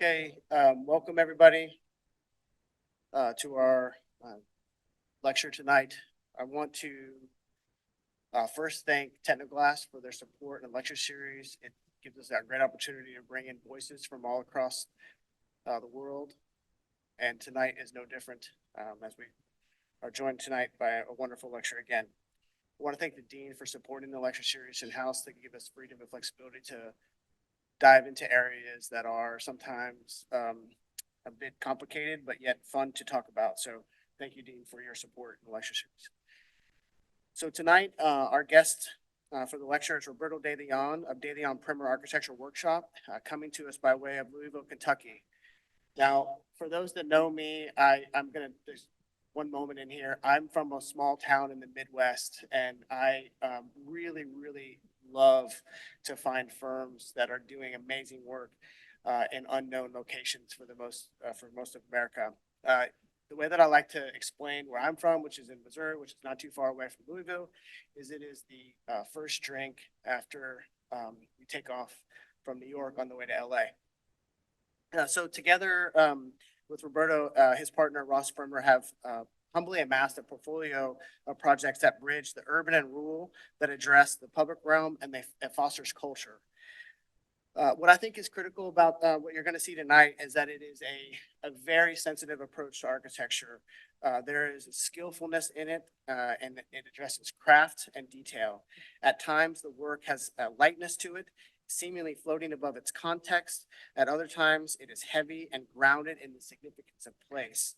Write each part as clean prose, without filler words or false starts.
Okay, welcome everybody to our lecture tonight. I want to first thank Tecnoglass for their support in the lecture series. It gives us a great opportunity to bring in voices from all across the world. And tonight is no different as we are joined tonight by a wonderful lecture again. I want to thank the Dean for supporting the lecture series in-house to give us freedom and flexibility to dive into areas that are sometimes a bit complicated, but yet fun to talk about. So thank you, Dean, for your support in the lecture series. So tonight, our guest for the lecture is Roberto de Leon of De Leon Primmer Architecture Workshop, coming to us by way of Louisville, Kentucky. Now, for those that know me, there's one moment in here. I'm from a small town in the Midwest, and I really love to find firms that are doing amazing work in unknown locations for most of America. The way that I like to explain where I'm from, which is in Missouri, which is not too far away from Louisville, is it is the first drink after you take off from New York on the way to LA. So together with Roberto, his partner Ross Primmer have humbly amassed a portfolio of projects that bridge the urban and rural, that address the public realm, and it fosters culture. What I think is critical about what you're going to see tonight is that it is a very sensitive approach to architecture. There is a skillfulness in it, and it addresses craft and detail. At times, the work has a lightness to it, seemingly floating above its context. At other times, it is heavy and grounded in the significance of place.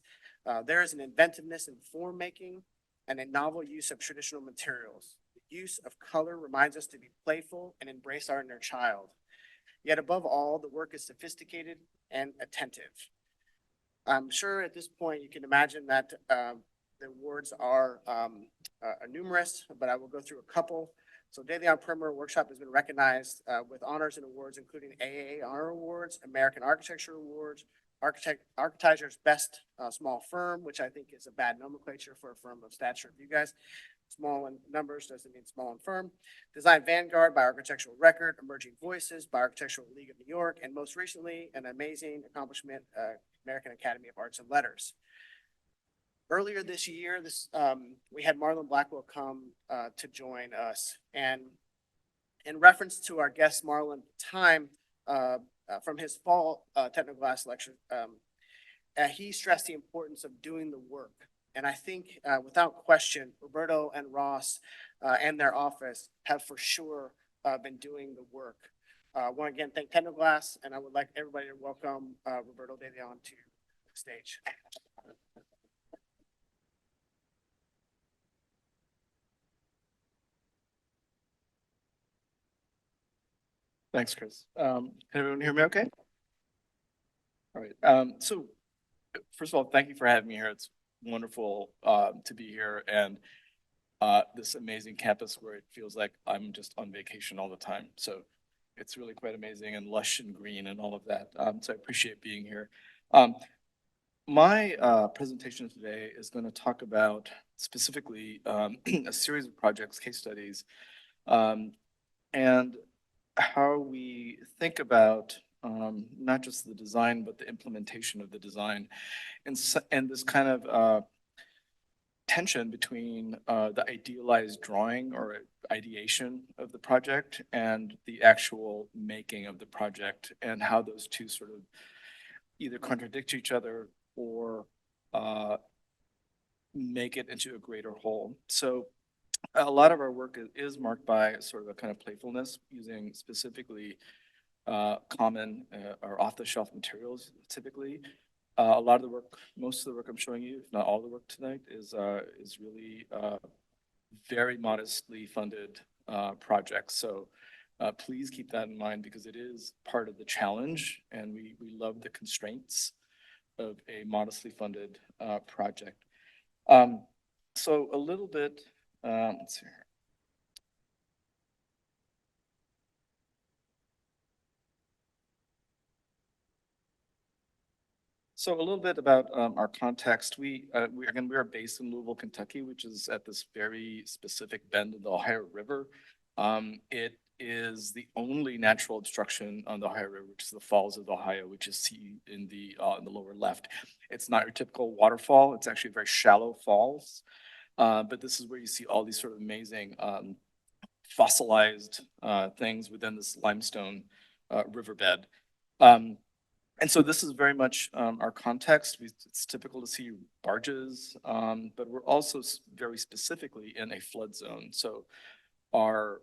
There is an inventiveness in form making and a novel use of traditional materials. The use of color reminds us to be playful and embrace our inner child. Yet above all, the work is sophisticated and attentive. I'm sure at this point you can imagine that the awards are numerous, but I will go through a couple. So De Leon Primmer Workshop has been recognized with honors and awards, including AAA Honor Awards, American Architecture Awards, Architecture's Best Small Firm, which I think is a bad nomenclature for a firm of stature of you guys. Small in numbers doesn't mean small in firm. Design Vanguard by Architectural Record, Emerging Voices by Architectural League of New York, and most recently, an amazing accomplishment, American Academy of Arts and Letters. Earlier this year, we had Marlon Blackwell come to join us, and in reference to our guest Marlon at the time, from his fall Tecnoglass lecture, he stressed the importance of doing the work. And I think without question, Roberto and Ross and their office have for sure been doing the work. I want to again thank Tecnoglass, and I would like everybody to welcome Roberto de Leon to the stage. Thanks, Chris. Can everyone hear me okay? All right. So first of all, thank you for having me here. It's wonderful to be here, and this amazing campus where it feels like I'm just on vacation all the time. So it's really quite amazing and lush and green and all of that. So I appreciate being here. My presentation today is going to talk about specifically a series of projects, case studies, and how we think about not just the design, but the implementation of the design, and this kind of tension between the idealized drawing or ideation of the project and the actual making of the project, and how those two sort of either contradict each other or make it into a greater whole. So a lot of our work is marked by sort of a kind of playfulness, using specifically common or off-the-shelf materials typically. A lot of the work, most of the work I'm showing you, if not all the work tonight, is really very modestly funded projects. So please keep that in mind, because it is part of the challenge, and we love the constraints of a modestly funded project. So a little bit, let's see here. So a little bit about our context. We are based in Louisville, Kentucky, which is at this very specific bend of the Ohio River. It is the only natural obstruction on the Ohio River, which is the Falls of the Ohio, which is seen in the lower left. It's not your typical waterfall. It's actually very shallow falls. But this is where you see all these sort of amazing fossilized things within this limestone riverbed. And so this is very much our context. It's typical to see barges, but we're also very specifically in a flood zone. So our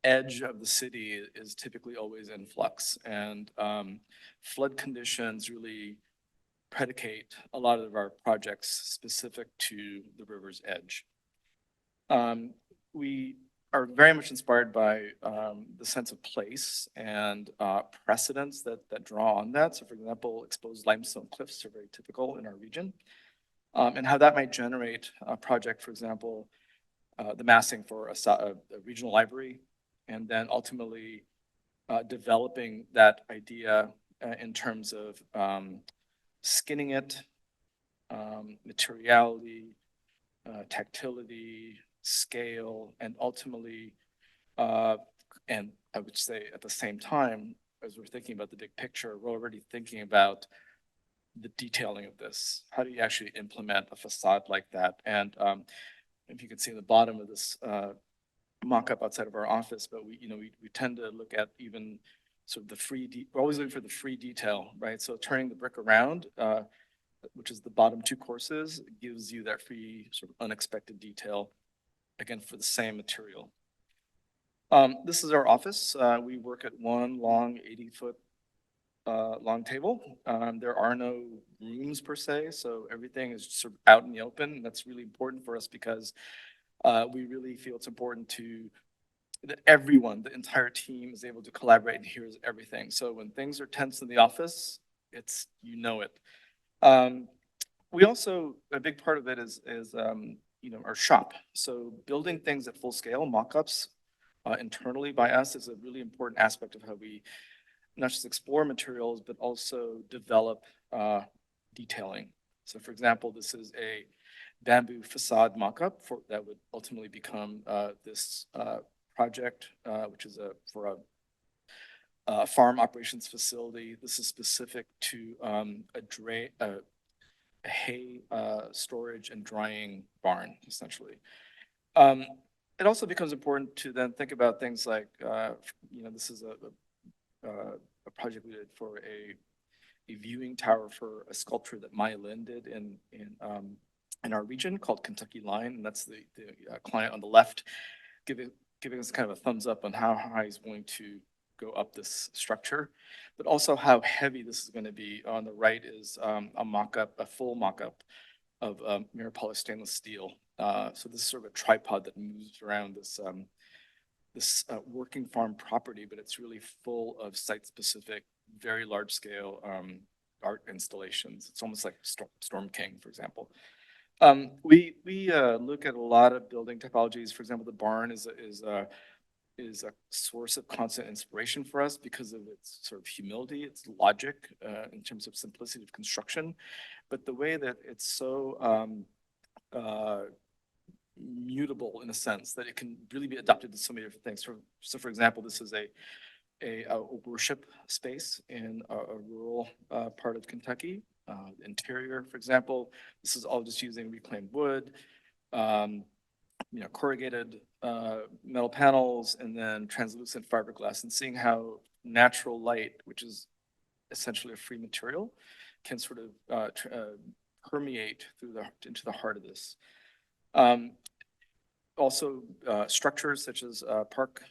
edge of the city is typically always in flux, and flood conditions really predicate a lot of our projects specific to the river's edge. We are very much inspired by the sense of place and precedents that draw on that. So for example, exposed limestone cliffs are very typical in our region, and how that might generate a project, for example, the massing for a regional library, and then ultimately developing that idea in terms of skinning it, materiality, tactility, scale, and ultimately, and I would say at the same time, as we're thinking about the big picture, we're already thinking about the detailing of this. How do you actually implement a facade like that? And if you can see in the bottom of this mock-up outside of our office, but we tend to look at even sort of we're always looking for the free detail, right? So turning the brick around, which is the bottom two courses, gives you that free sort of unexpected detail, again, for the same material. This is our office. We work at one long 80-foot long table. There are no rooms per se, so everything is sort of out in the open. That's really important for us because we really feel it's important that everyone, the entire team, is able to collaborate and hears everything. So when things are tense in the office, it's, you know it. We also, a big part of it is our shop. So building things at full scale, mock-ups internally by us is a really important aspect of how we not just explore materials, but also develop detailing. So for example, this is a bamboo facade mock-up that would ultimately become this project, which is for a farm operations facility. This is specific to a hay storage and drying barn, essentially. It also becomes important to then think about things like, this is a project we did for a viewing tower for a sculpture that Maya Lin did in our region called Kentucky Line, and that's the client on the left giving us kind of a thumbs up on how high he's going to go up this structure, but also how heavy this is going to be. On the right is a full mock-up of mirror polished stainless steel. So this is sort of a tripod that moves around this working farm property, but it's really full of site-specific, very large-scale art installations. It's almost like Storm King, for example. We look at a lot of building technologies. For example, the barn is a source of constant inspiration for us because of its sort of humility, its logic in terms of simplicity of construction, but the way that it's so mutable in a sense that it can really be adapted to so many different things. So for example, this is a worship space in a rural part of Kentucky. Interior, for example, this is all just using reclaimed wood, corrugated metal panels, and then translucent fiberglass, and seeing how natural light, which is essentially a free material, can sort of permeate into the heart of this. Also, structures such as park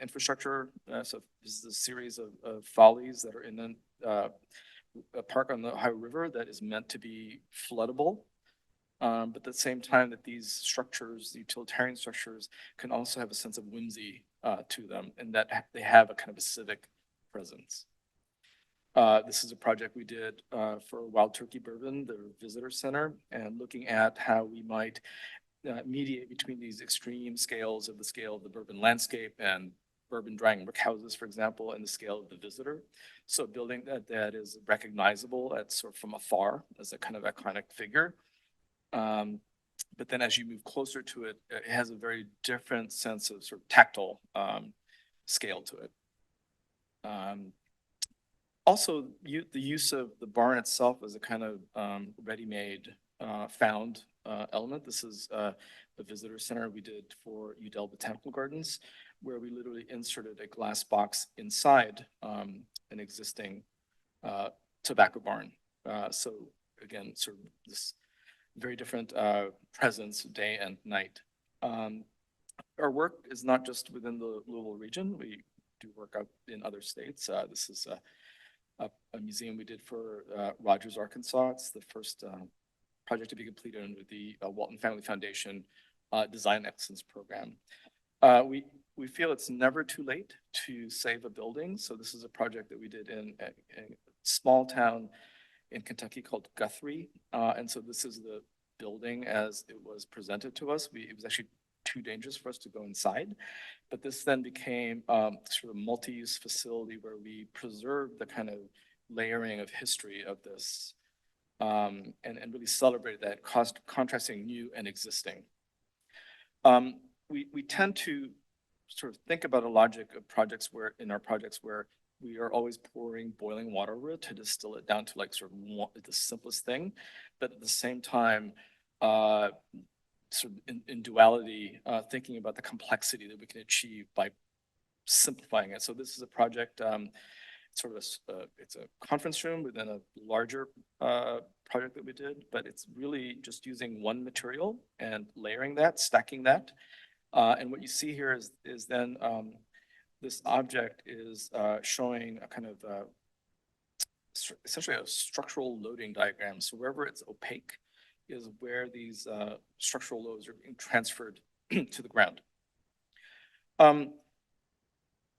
infrastructure. So this is a series of follies that are in a park on the Ohio River that is meant to be floodable. But at the same time that these structures, the utilitarian structures, can also have a sense of whimsy to them, and that they have a kind of a civic presence. This is a project we did for Wild Turkey Bourbon, the visitor center, and looking at how we might mediate between these extreme scales of the scale of the bourbon landscape and bourbon drying rick houses, for example, and the scale of the visitor. So building that is recognizable at sort of from afar as a kind of iconic figure. But then as you move closer to it, it has a very different sense of sort of tactile scale to it. Also, the use of the barn itself as a kind of ready-made found element. This is a visitor center we did for Udell Botanical Gardens, where we literally inserted a glass box inside an existing tobacco barn. So again, sort of this very different presence day and night. Our work is not just within the Louisville region. We do work out in other states. This is a museum we did for Rogers, Arkansas. It's the first project to be completed under the Walton Family Foundation Design Excellence Program. We feel it's never too late to save a building. So this is a project that we did in a small town in Kentucky called Guthrie. And so this is the building as it was presented to us. It was actually too dangerous for us to go inside. But this then became sort of a multi-use facility where we preserved the kind of layering of history of this and really celebrated that contrasting new and existing. We tend to sort of think about a logic of projects where we are always pouring boiling water over it to distill it down to like sort of the simplest thing, but at the same time, sort of in duality, thinking about the complexity that we can achieve by simplifying it. So this is a project, it's a conference room within a larger project that we did, but it's really just using one material and layering that, stacking that. And what you see here is then this object is showing a kind of essentially a structural loading diagram. So wherever it's opaque is where these structural loads are being transferred to the ground.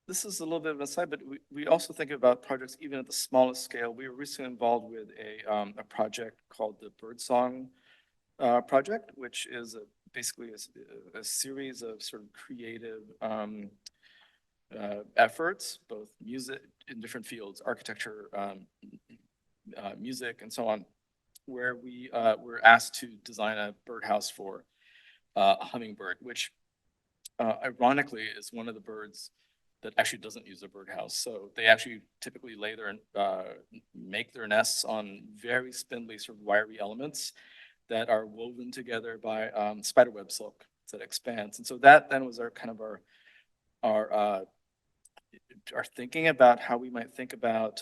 This is a little bit of an aside, but we also think about projects even at the smallest scale. We were recently involved with a project called the Birdsong Project, which is basically a series of sort of creative efforts, both music in different fields, architecture, music, and so on, where we were asked to design a birdhouse for a hummingbird, which ironically is one of the birds that actually doesn't use a birdhouse. So they actually typically make their nests on very spindly sort of wiry elements that are woven together by spiderweb silk that expands. And so that then was our kind of our thinking about how we might think about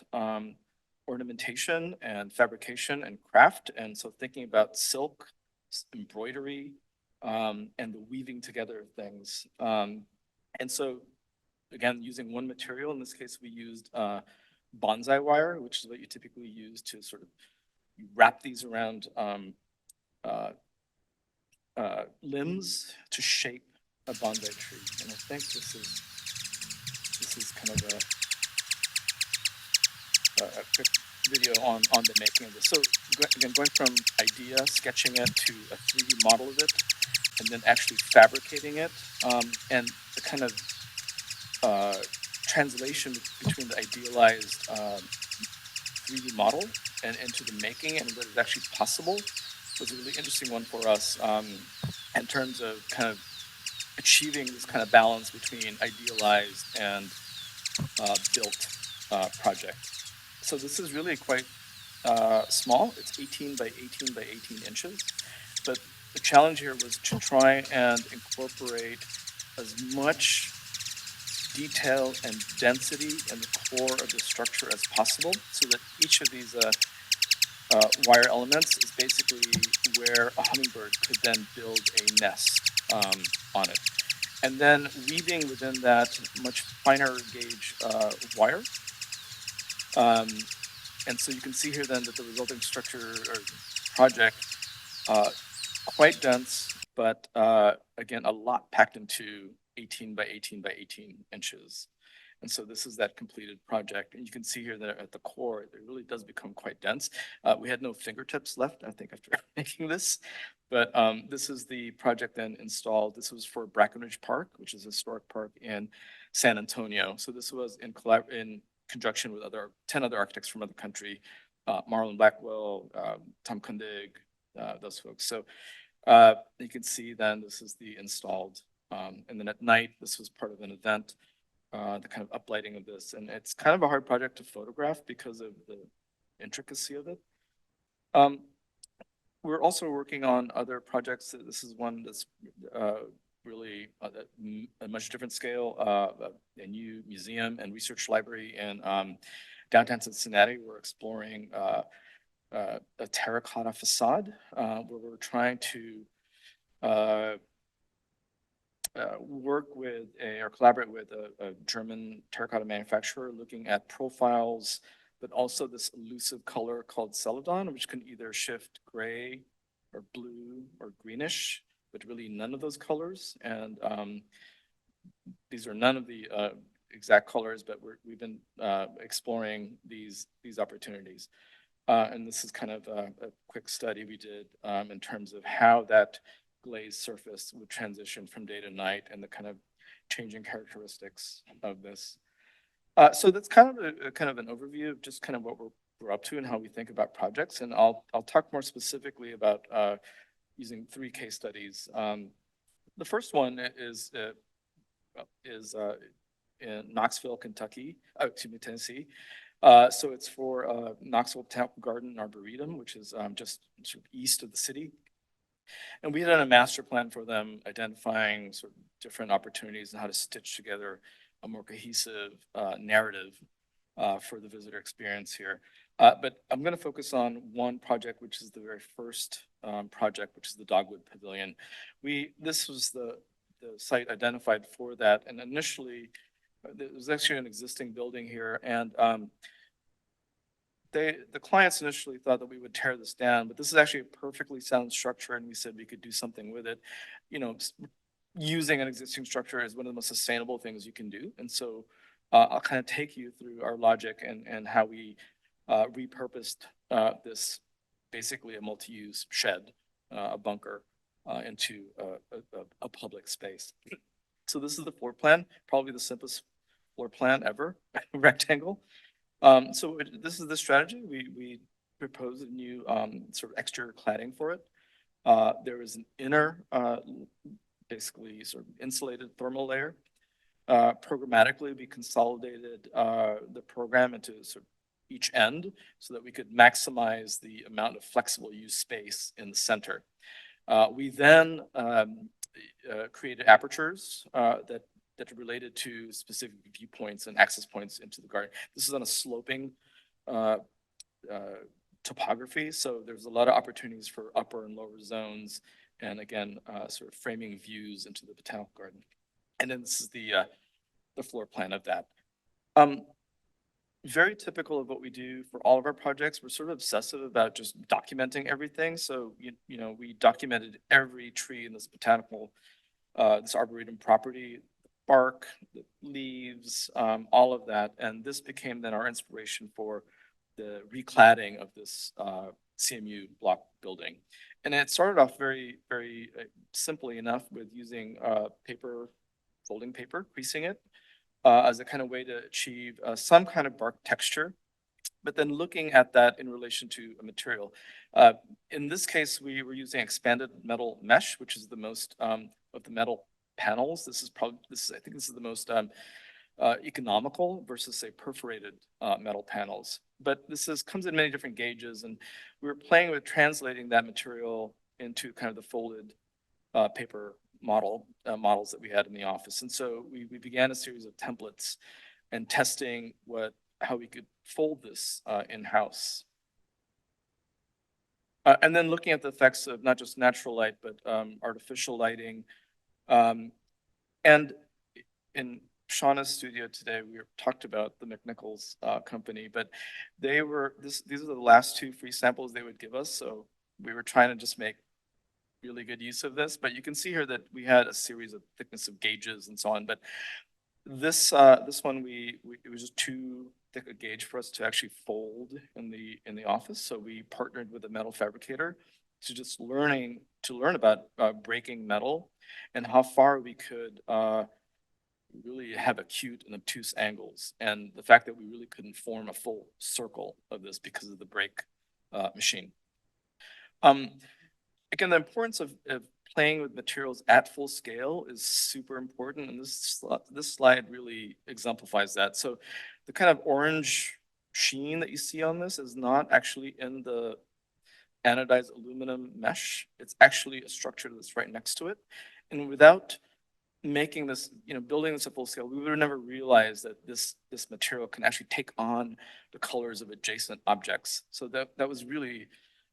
ornamentation and fabrication and craft. And so thinking about silk, embroidery, and the weaving together of things. And so again, using one material, in this case, we used bonsai wire, which is what you typically use to sort of wrap these around limbs to shape a bonsai tree. And I think this is kind of a quick video on the making of this. So again, going from idea, sketching it, to a 3D model of it, and then actually fabricating it, and the kind of translation between the idealized 3D model and into the making and what is actually possible was a really interesting one for us in terms of kind of achieving this kind of balance between idealized and built project. So this is really quite small. It's 18 by 18 by 18 inches. But the challenge here was to try and incorporate as much detail and density in the core of the structure as possible, so that each of these wire elements is basically where a hummingbird could then build a nest on it. And then weaving within that much finer gauge wire. And so you can see here then that the resulting structure or project, quite dense, but again, a lot packed into 18 by 18 by 18 inches. And so this is that completed project. And you can see here that at the core, it really does become quite dense. We had no fingertips left, I think, after making this. But this is the project then installed. This was for Brackenridge Park, which is a historic park in San Antonio. So this was in conjunction with 10 other architects from other country, Marlon Blackwell, Tom Kundig, those folks. So you can see then this is the installed. And then at night, this was part of an event the kind of uplighting of this. And it's kind of a hard project to photograph because of the intricacy of it. We're also working on other projects. This is one that's really at a much different scale, a new museum and research library in downtown Cincinnati. We're exploring a terracotta facade where we're trying to work with or collaborate with a German terracotta manufacturer looking at profiles, but also this elusive color called celadon, which can either shift gray or blue or greenish, but really none of those colors. And these are none of the exact colors, but we've been exploring these opportunities. And this is kind of a quick study we did in terms of how that glazed surface would transition from day to night and the kind of changing characteristics of this. So that's kind of an overview of just kind of what we're up to and how we think about projects. And I'll talk more specifically about using 3 case studies. The first one is in Knoxville, Tennessee. So it's for Knoxville Botanical Garden and Arboretum, which is just sort of east of the city. And we had done a master plan for them, identifying sort of different opportunities and how to stitch together a more cohesive narrative for the visitor experience here. But I'm going to focus on one project, which is the very first project, which is the Dogwood Pavilion. This was the site identified for that, and initially there was actually an existing building here, and the clients initially thought that we would tear this down, but this is actually a perfectly sound structure, and we said we could do something with it. You know, using an existing structure is one of the most sustainable things you can do. And so I'll kind of take you through our logic and how we repurposed this, basically a multi-use shed, a bunker, into a public space. So this is the floor plan, probably the simplest floor plan ever, rectangle. So this is the strategy. We proposed a new sort of exterior cladding for it. There is an inner, basically sort of insulated thermal layer. Programmatically, we consolidated the program into sort of each end so that we could maximize the amount of flexible use space in the center. We then created apertures that are related to specific viewpoints and access points into the garden. This is on a sloping topography, so there's a lot of opportunities for upper and lower zones, and again, sort of framing views into the botanical garden. And then this is the floor plan of that. Very typical of what we do for all of our projects. We're sort of obsessive about just documenting everything. So, you know, we documented every tree in this botanical, this arboretum property, bark, the leaves, all of that. And this became then our inspiration for the recladding of this CMU block building. And it started off very, very simply enough with using paper, folding paper, creasing it as a kind of way to achieve some kind of bark texture, but then looking at that in relation to a material. In this case, we were using expanded metal mesh, which is the most of the metal panels. I think this is the most economical versus, say, perforated metal panels. But this comes in many different gauges, and we were playing with translating that material into kind of the folded paper models that we had in the office. And so we began a series of templates and testing how we could fold this in-house. And then looking at the effects of not just natural light, but artificial lighting. And in Shauna's studio today, we talked about the McNichols company, but these are the last 2 free samples they would give us. So we were trying to just make really good use of this, but you can see here that we had a series of thickness of gauges and so on. But this one, it was just too thick a gauge for us to actually fold in the office. So we partnered with a metal fabricator to just learn about breaking metal and how far we could really have acute and obtuse angles, and the fact that we really couldn't form a full circle of this because of the break machine. Again, the importance of playing with materials at full scale is super important, and this slide really exemplifies that. So the kind of orange sheen that you see on this is not actually in the anodized aluminum mesh. It's actually a structure that's right next to it. And without making this, building this at full scale, we would have never realized that this material can actually take on the colors of adjacent objects. So that was really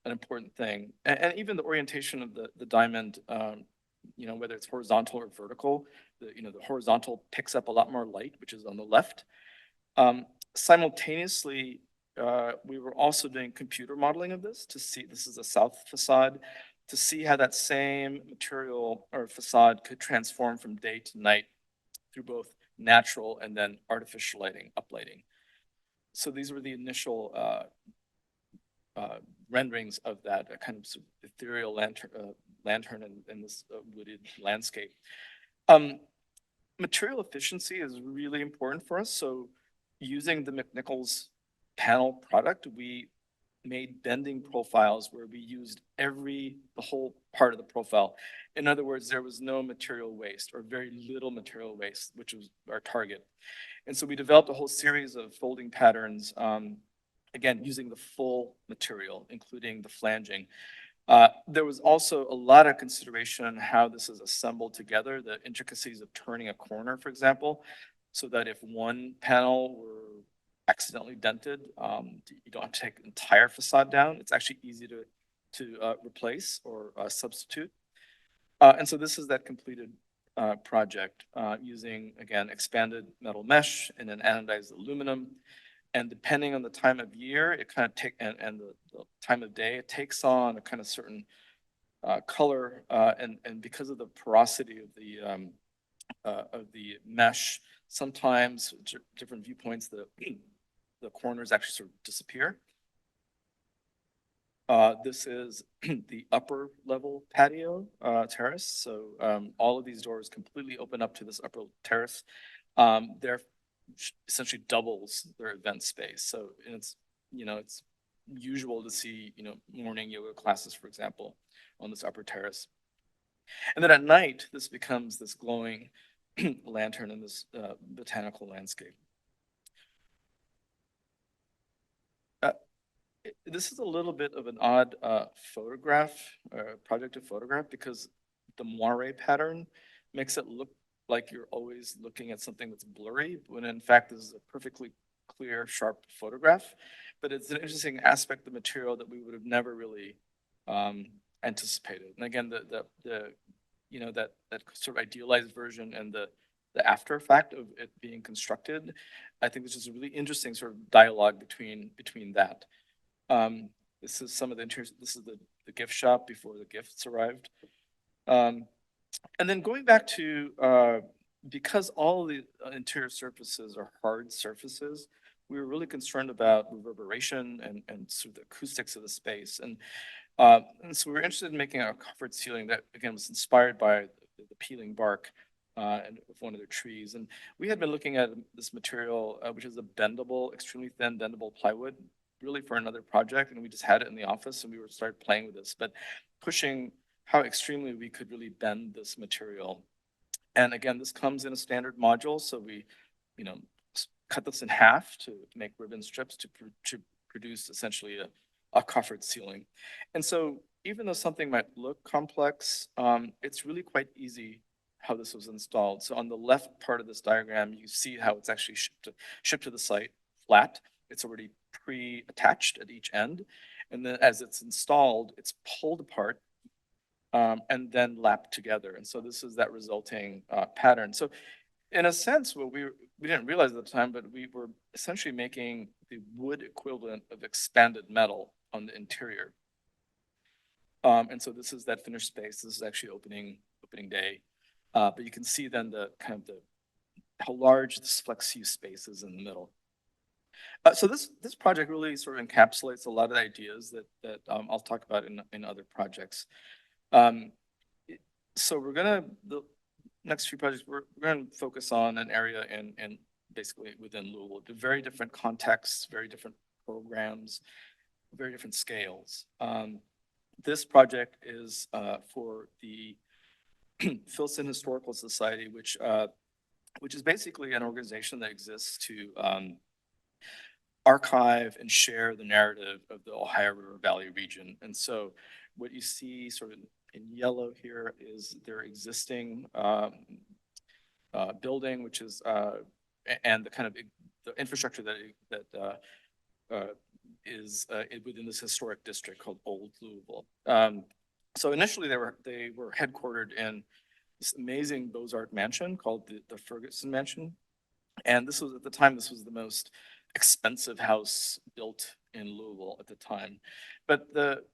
an important thing. And even the orientation of the diamond, whether it's horizontal or vertical, the horizontal picks up a lot more light, which is on the left. Simultaneously, we were also doing computer modeling of this to see, this is a south facade, to see how that same material or facade could transform from day to night through both natural and then artificial lighting, uplighting. So these were the initial renderings of that kind of ethereal lantern in this wooded landscape. Material efficiency is really important for us. So using the McNichols panel product, we made bending profiles where we used the whole part of the profile. In other words, there was no material waste or very little material waste, which was our target. And so we developed a whole series of folding patterns, again, using the full material, including the flanging. There was also a lot of consideration on how this is assembled together, the intricacies of turning a corner, for example, so that if one panel were accidentally dented, you don't have to take the entire facade down. It's actually easy to replace or substitute. And so this is that completed project using, again, expanded metal mesh and then anodized aluminum. And depending on the time of year, it kind of and the time of day, it takes on a kind of certain color. And because of the porosity of the mesh, sometimes different viewpoints, the corners actually sort of disappear. This is the upper level patio terrace. So all of these doors completely open up to this upper terrace. They're essentially doubles their event space. So it's usual to see morning yoga classes, for example, on this upper terrace. And then at night, this becomes this glowing lantern in this botanical landscape. This is a little bit of an odd project to photograph, because the moire pattern makes it look like you're always looking at something that's blurry, when in fact this is a perfectly clear, sharp photograph. But it's an interesting aspect of the material that we would have never really anticipated. And again, that sort of idealized version and the after effect of it being constructed, I think this is a really interesting sort of dialogue between that. This is some of the this is the gift shop before the gifts arrived. And then going back to, because all of the interior surfaces are hard surfaces, we were really concerned about reverberation and sort of the acoustics of the space. And so we were interested in making a covered ceiling that, again, was inspired by the peeling bark and of one of their trees. And we had been looking at this material, which is a bendable, extremely thin bendable plywood, really for another project, and we just had it in the office and we started playing with this, but pushing how extremely we could really bend this material. And again, this comes in a standard module, so we cut this in half to make ribbon strips to produce essentially a coffered ceiling. And so even though something might look complex, it's really quite easy how this was installed. So on the left part of this diagram, you see how it's actually shipped to the site flat. It's already pre-attached at each end. And then as it's installed, it's pulled apart and then lapped together. And so this is that resulting pattern. So in a sense, what we didn't realize at the time, but we were essentially making the wood equivalent of expanded metal on the interior. And so this is that finished space. This is actually opening day. But you can see then how large this flex use space is in the middle. So this project really sort of encapsulates a lot of the ideas that I'll talk about in other projects. So the next few projects, we're going to focus on an area in basically within Louisville, very different contexts, very different programs, very different scales. This project is for the Filson Historical Society, which is basically an organization that exists to archive and share the narrative of the Ohio River Valley region. And so what you see sort of in yellow here is their existing building, which is, and the kind of the infrastructure that is within this historic district called Old Louisville. So initially they were headquartered in this amazing Beaux-Arts mansion called the Ferguson Mansion. And this was, at the time, this was the most expensive house built in Louisville at the time. But the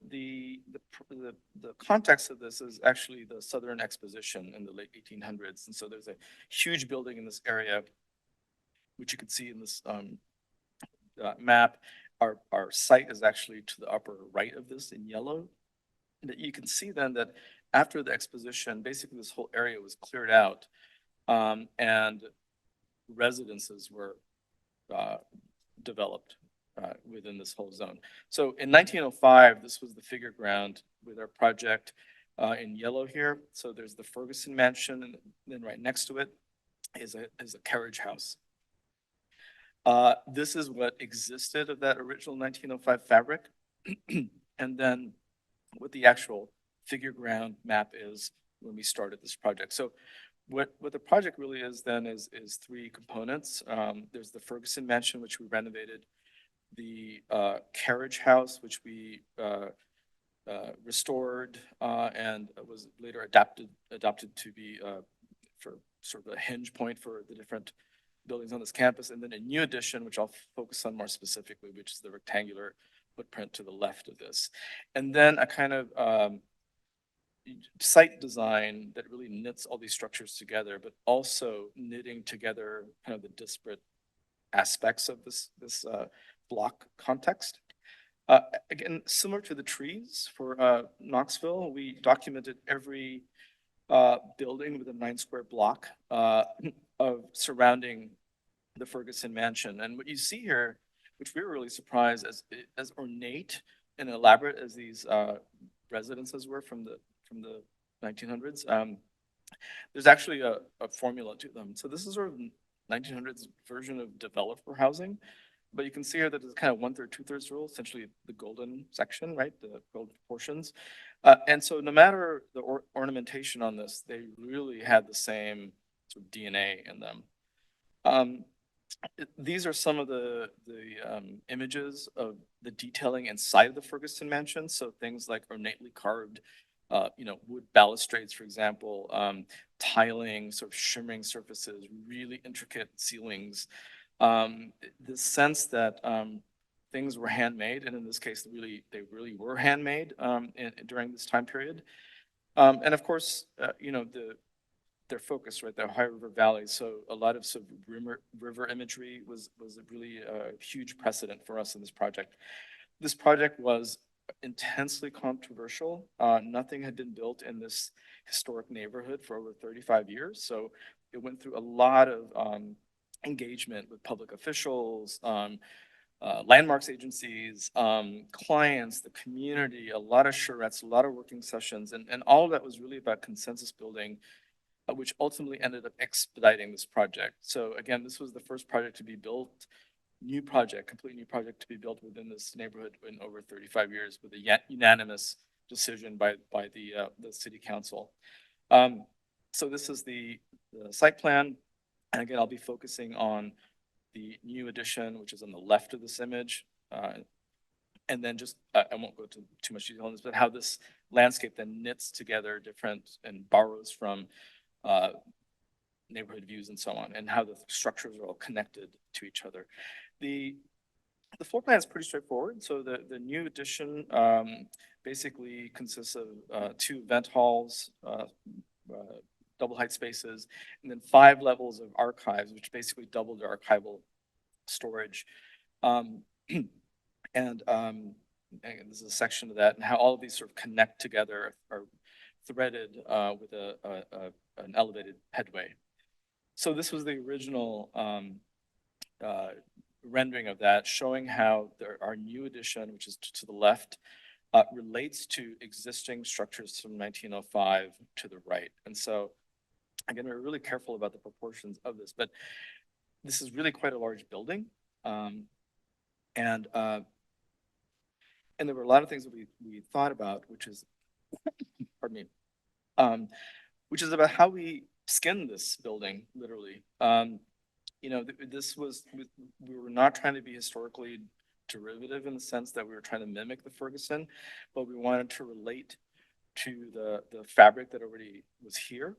context of this is actually the Southern Exposition in the late 1800s. And so there's a huge building in this area, which you can see in this map. Our site is actually to the upper right of this in yellow. And you can see then that after the exposition, basically this whole area was cleared out, and residences were developed within this whole zone. So in 1905, this was the figure ground with our project in yellow here. So there's the Ferguson Mansion, and then right next to it is a carriage house. This is what existed of that original 1905 fabric. And then what the actual figure ground map is when we started this project. So what the project really is then is three components. There's the Ferguson Mansion, which we renovated, the carriage house, which we restored and was later adopted to be for sort of a hinge point for the different buildings on this campus, and then a new addition, which I'll focus on more specifically, which is the rectangular footprint to the left of this. And then a kind of site design that really knits all these structures together, but also knitting together kind of the disparate aspects of this block context. Again, similar to the trees for Knoxville, we documented every building with a 9-square block of surrounding the Ferguson Mansion. And what you see here, which we were really surprised as ornate and elaborate as these residences were from the 1900s, there's actually a formula to them. So this is sort of 1900s version of developer housing, but you can see here that it's kind of 1/3, 2/3 rule, essentially the golden section, right? The golden portions. And so no matter the ornamentation on this, they really had the same sort of DNA in them. These are some of the images of the detailing inside of the Ferguson Mansion. So things like ornately carved, wood balustrades, for example, tiling, sort of shimmering surfaces, really intricate ceilings. The sense that things were handmade, and in this case, they really were handmade during this time period. And of course, their focus, right, the Ohio River Valley. So a lot of sort of river imagery was really a huge precedent for us in this project. This project was intensely controversial. Nothing had been built in this historic neighborhood for over 35 years. So it went through a lot of engagement with public officials, landmarks agencies, clients, the community, a lot of charrettes, a lot of working sessions, and all of that was really about consensus building, which ultimately ended up expediting this project. So again, this was the first project to be built, complete new project to be built within this neighborhood in over 35 years with a unanimous decision by the city council. So this is the site plan. And again, I'll be focusing on the new addition, which is on the left of this image. And then just, I won't go to too much detail on this, but how this landscape then knits together different and borrows from neighborhood views and so on, and how the structures are all connected to each other. The floor plan is pretty straightforward. So the new addition basically consists of 2 vent halls, double height spaces, and then 5 levels of archives, which basically doubled the archival storage. And this is a section of that, and how all of these sort of connect together, are threaded with an elevated headway. So this was the original rendering of that, showing how our new addition, which is to the left, relates to existing structures from 1905 to the right. And so, again, we're really careful about the proportions of this, but this is really quite a large building. And there were a lot of things that we thought about, which is, pardon me, which is about how we skin this building, literally. This was, we were not trying to be historically derivative in the sense that we were trying to mimic the Ferguson, but we wanted to relate to the fabric that already was here,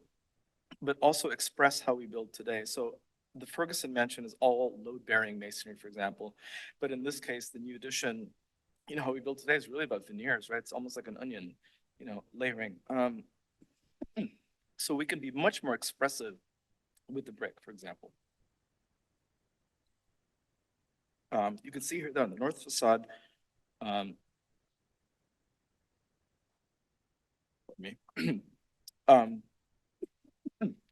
but also express how we build today. So the Ferguson mansion is all load-bearing masonry, for example, but in this case, the new addition, how we build today is really about veneers, right? It's almost like an onion, layering. So we can be much more expressive with the brick, for example. You can see here on the north facade, on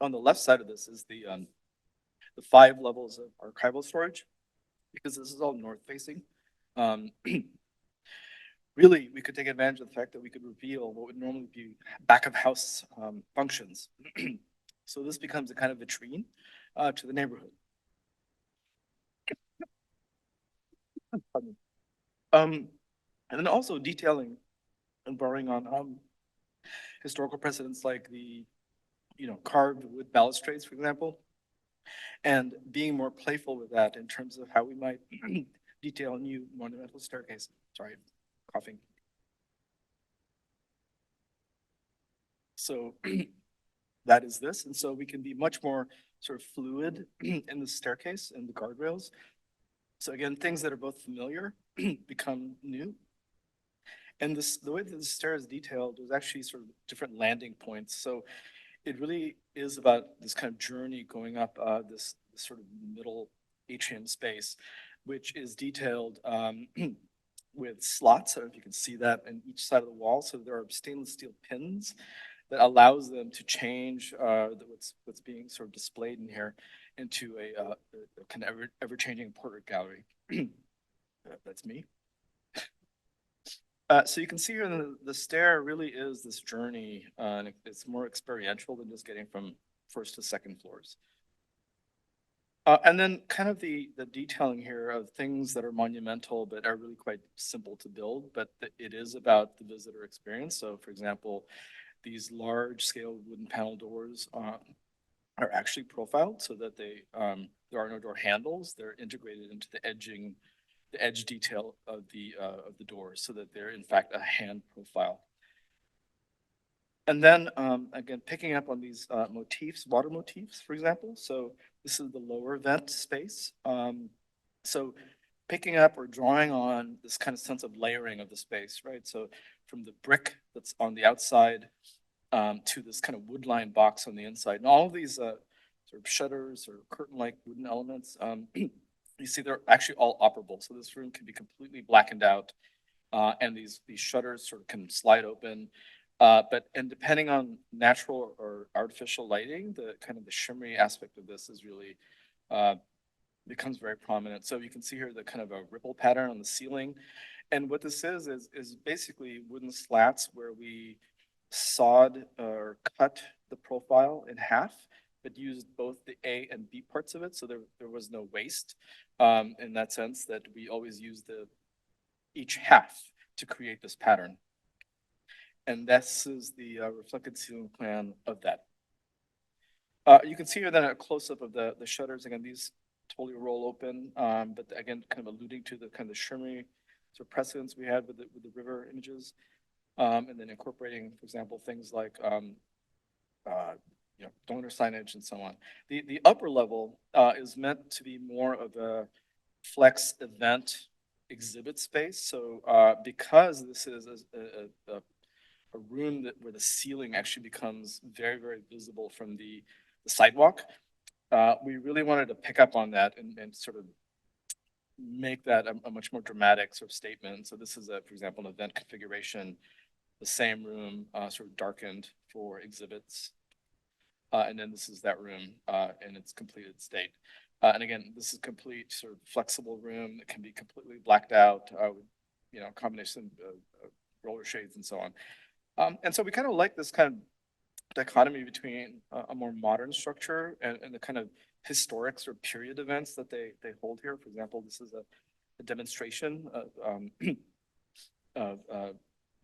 the left side of this is the 5 levels of archival storage, because this is all north facing. Really, we could take advantage of the fact that we could reveal what would normally be back of house functions. So this becomes a kind of vitrine to the neighborhood. And then also detailing and borrowing on historical precedents like the carved wood balustrades, for example, and being more playful with that in terms of how we might detail a new monumental staircase. Sorry, coughing. So that is this, and so we can be much more sort of fluid in the staircase and the guardrails. So again, things that are both familiar become new. And the way that the stair is detailed, there's actually sort of different landing points. So it really is about this kind of journey going up this sort of middle atrium space, which is detailed with slots. I don't know if you can see that in each side of the wall. So there are stainless steel pins that allows them to change what's being sort of displayed in here into a kind of ever-changing portrait gallery. That's me. So you can see here the stair really is this journey, and it's more experiential than just getting from first to second floors. And then kind of the detailing here of things that are monumental but are really quite simple to build, but it is about the visitor experience. So for example, these large scale wooden panel doors are actually profiled so that there are no door handles. They're integrated into the edge detail of the doors so that they're in fact a hand profile. And then again, picking up on these motifs, water motifs, for example. So this is the lower vent space. So picking up or drawing on this kind of sense of layering of the space, right? So from the brick that's on the outside to this kind of wood-lined box on the inside. And all of these sort of shutters or curtain-like wooden elements, you see they're actually all operable. So this room can be completely blackened out, and these shutters sort of can slide open. And depending on natural or artificial lighting, the kind of the shimmery aspect of this is really becomes very prominent. So you can see here the kind of a ripple pattern on the ceiling. And what this is basically wooden slats where we sawed or cut the profile in half, but used both the A and B parts of it. So there was no waste in that sense, that we always use each half to create this pattern. And this is the reflected ceiling plan of that. You can see here then a close-up of the shutters. Again, these totally roll open, but again, kind of alluding to the kind of shimmery sort of precedents we had with the river images. And then incorporating, for example, things like donor signage and so on. The upper level is meant to be more of a flex event exhibit space. So because this is a room where the ceiling actually becomes very, very visible from the sidewalk, we really wanted to pick up on that and sort of make that a much more dramatic sort of statement. So this is, for example, an event configuration, the same room sort of darkened for exhibits. And then this is that room in its completed state. And again, this is complete sort of flexible room that can be completely blacked out with, combination of roller shades and so on. And so we kind of like this kind of dichotomy between a more modern structure and the kind of historic sort of period events that they hold here. For example, this is a demonstration of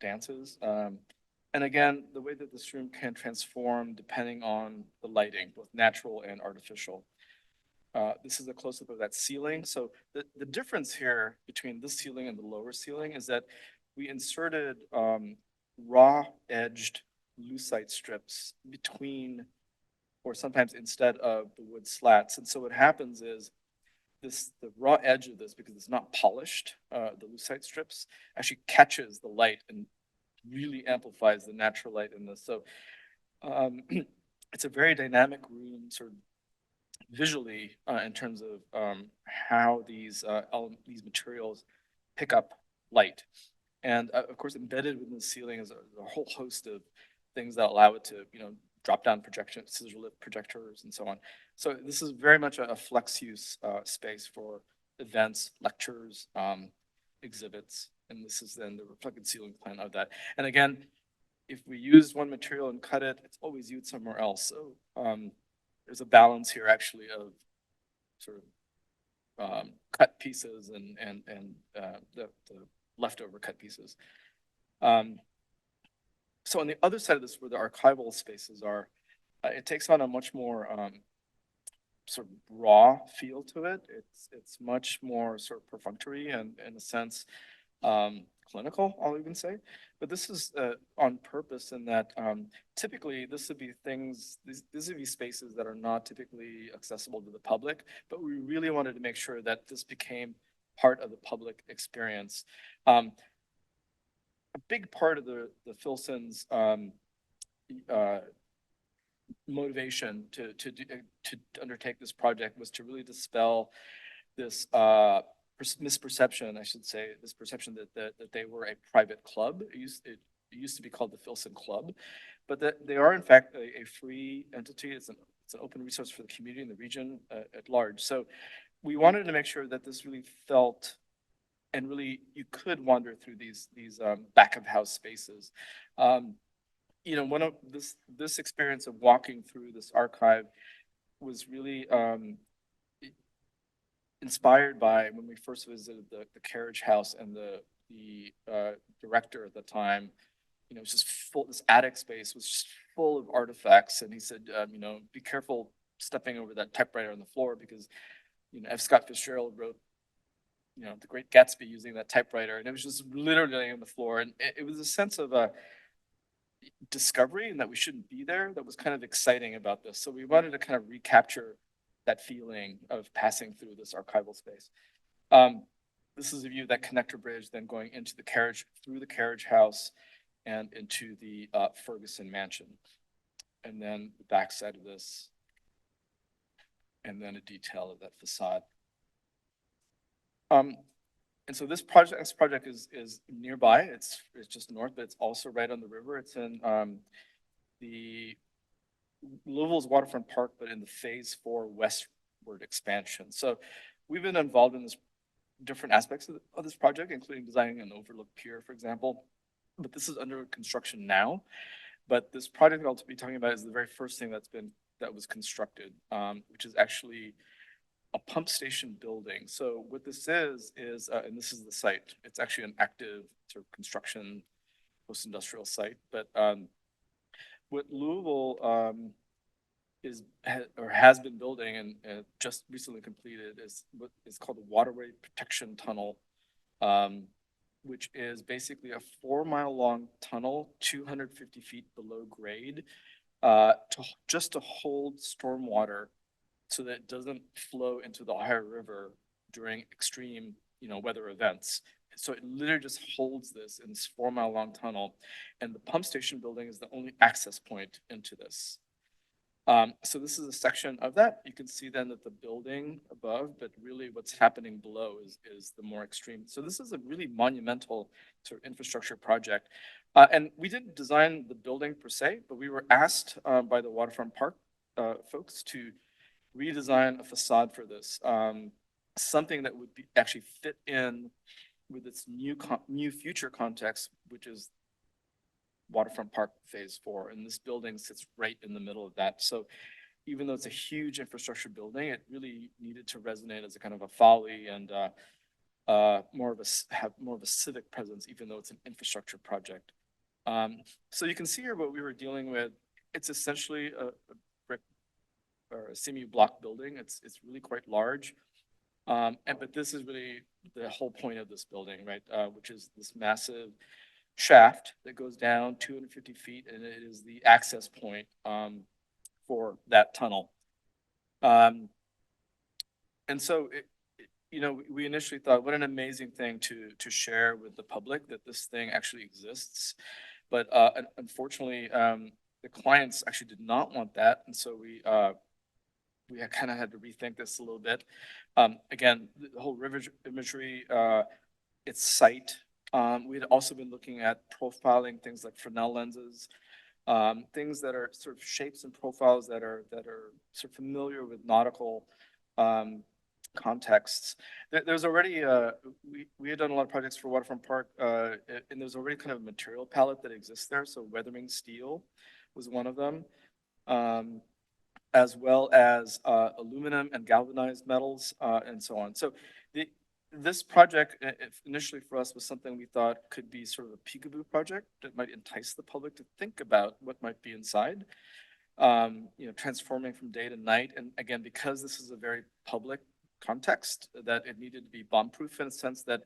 dances. And again, the way that this room can transform depending on the lighting, both natural and artificial. This is a close-up of that ceiling. So the difference here between this ceiling and the lower ceiling is that we inserted raw edged lucite strips between, or sometimes instead of, the wood slats. And so what happens is the raw edge of this, because it's not polished, the lucite strips actually catches the light and really amplifies the natural light in this. So it's a very dynamic room, sort of visually, in terms of how these materials pick up light. And of course, embedded within the ceiling is a whole host of things that allow it to, drop down projection, scissor lift projectors, and so on. So this is very much a flex use space for events, lectures, exhibits, and this is then the reflected ceiling plan of that. And again, if we use one material and cut it, it's always used somewhere else. So there's a balance here actually of sort of cut pieces and the leftover cut pieces. So on the other side of this, where the archival spaces are, it takes on a much more sort of raw feel to it. It's much more sort of perfunctory and, in a sense, clinical, I'll even say. But this is on purpose in that typically this would be things, these would be spaces that are not typically accessible to the public, but we really wanted to make sure that this became part of the public experience. A big part of the Filson's motivation to undertake this project was to really dispel this misperception, I should say, this perception that they were a private club. It used to be called the Filson Club, but that they are in fact a free entity. It's an open resource for the community and the region at large. So we wanted to make sure that this really felt, and really you could wander through these back of house spaces. One of this experience of walking through this archive was really inspired by when we first visited the carriage house, and the director at the time, it was just full, this attic space was just full of artifacts, and he said, be careful stepping over that typewriter on the floor, because F. Scott Fitzgerald wrote The Great Gatsby using that typewriter, and it was just literally on the floor. And it was a sense of discovery and that we shouldn't be there that was kind of exciting about this. So we wanted to kind of recapture that feeling of passing through this archival space. This is a view of that connector bridge, then going into the carriage, through the carriage house, and into the Ferguson mansion. And then the back side of this, and then a detail of that facade. And so this project is nearby. It's just north, but it's also right on the river. It's in the Louisville's Waterfront Park, but in the Phase 4 westward expansion. So we've been involved in this different aspects of this project, including designing an overlook pier, for example. But this is under construction now. But this project that I'll be talking about is the very first thing that was constructed, which is actually a pump station building. So what this is, and this is the site, it's actually an active sort of construction post-industrial site. But what Louisville has been building and just recently completed is what is called the Waterway Protection Tunnel, which is basically a 4-mile long tunnel, 250 feet below grade, just to hold stormwater so that it doesn't flow into the Ohio River during extreme, weather events. So it literally just holds this in this 4-mile long tunnel, and the pump station building is the only access point into this. So this is a section of that. You can see then that the building above, but really what's happening below is the more extreme. So this is a really monumental sort of infrastructure project. And we didn't design the building per se, but we were asked by the Waterfront Park folks to redesign a facade for this, something that would actually fit in with its new future context, which is Waterfront Park Phase 4, and this building sits right in the middle of that. So even though it's a huge infrastructure building, it really needed to resonate as a kind of a folly and have more of a civic presence, even though it's an infrastructure project. So you can see here what we were dealing with. It's essentially a brick or a semi-block building. It's really quite large. But this is really the whole point of this building, right? Which is this massive shaft that goes down 250 feet, and it is the access point for that tunnel. And so, we initially thought, what an amazing thing to share with the public that this thing actually exists. But unfortunately, the clients actually did not want that, and so we kind of had to rethink this a little bit. Again, the whole river imagery, its site. We'd also been looking at profiling things like Fresnel lenses, things that are sort of shapes and profiles that are sort of familiar with nautical contexts. There's already we had done a lot of projects for Waterfront Park, and there's already kind of a material palette that exists there. So weathering steel was one of them, as well as aluminum and galvanized metals, and so on. So this project initially for us was something we thought could be sort of a peekaboo project that might entice the public to think about what might be inside, transforming from day to night. And again, because this is a very public context, that it needed to be bomb-proof in a sense that,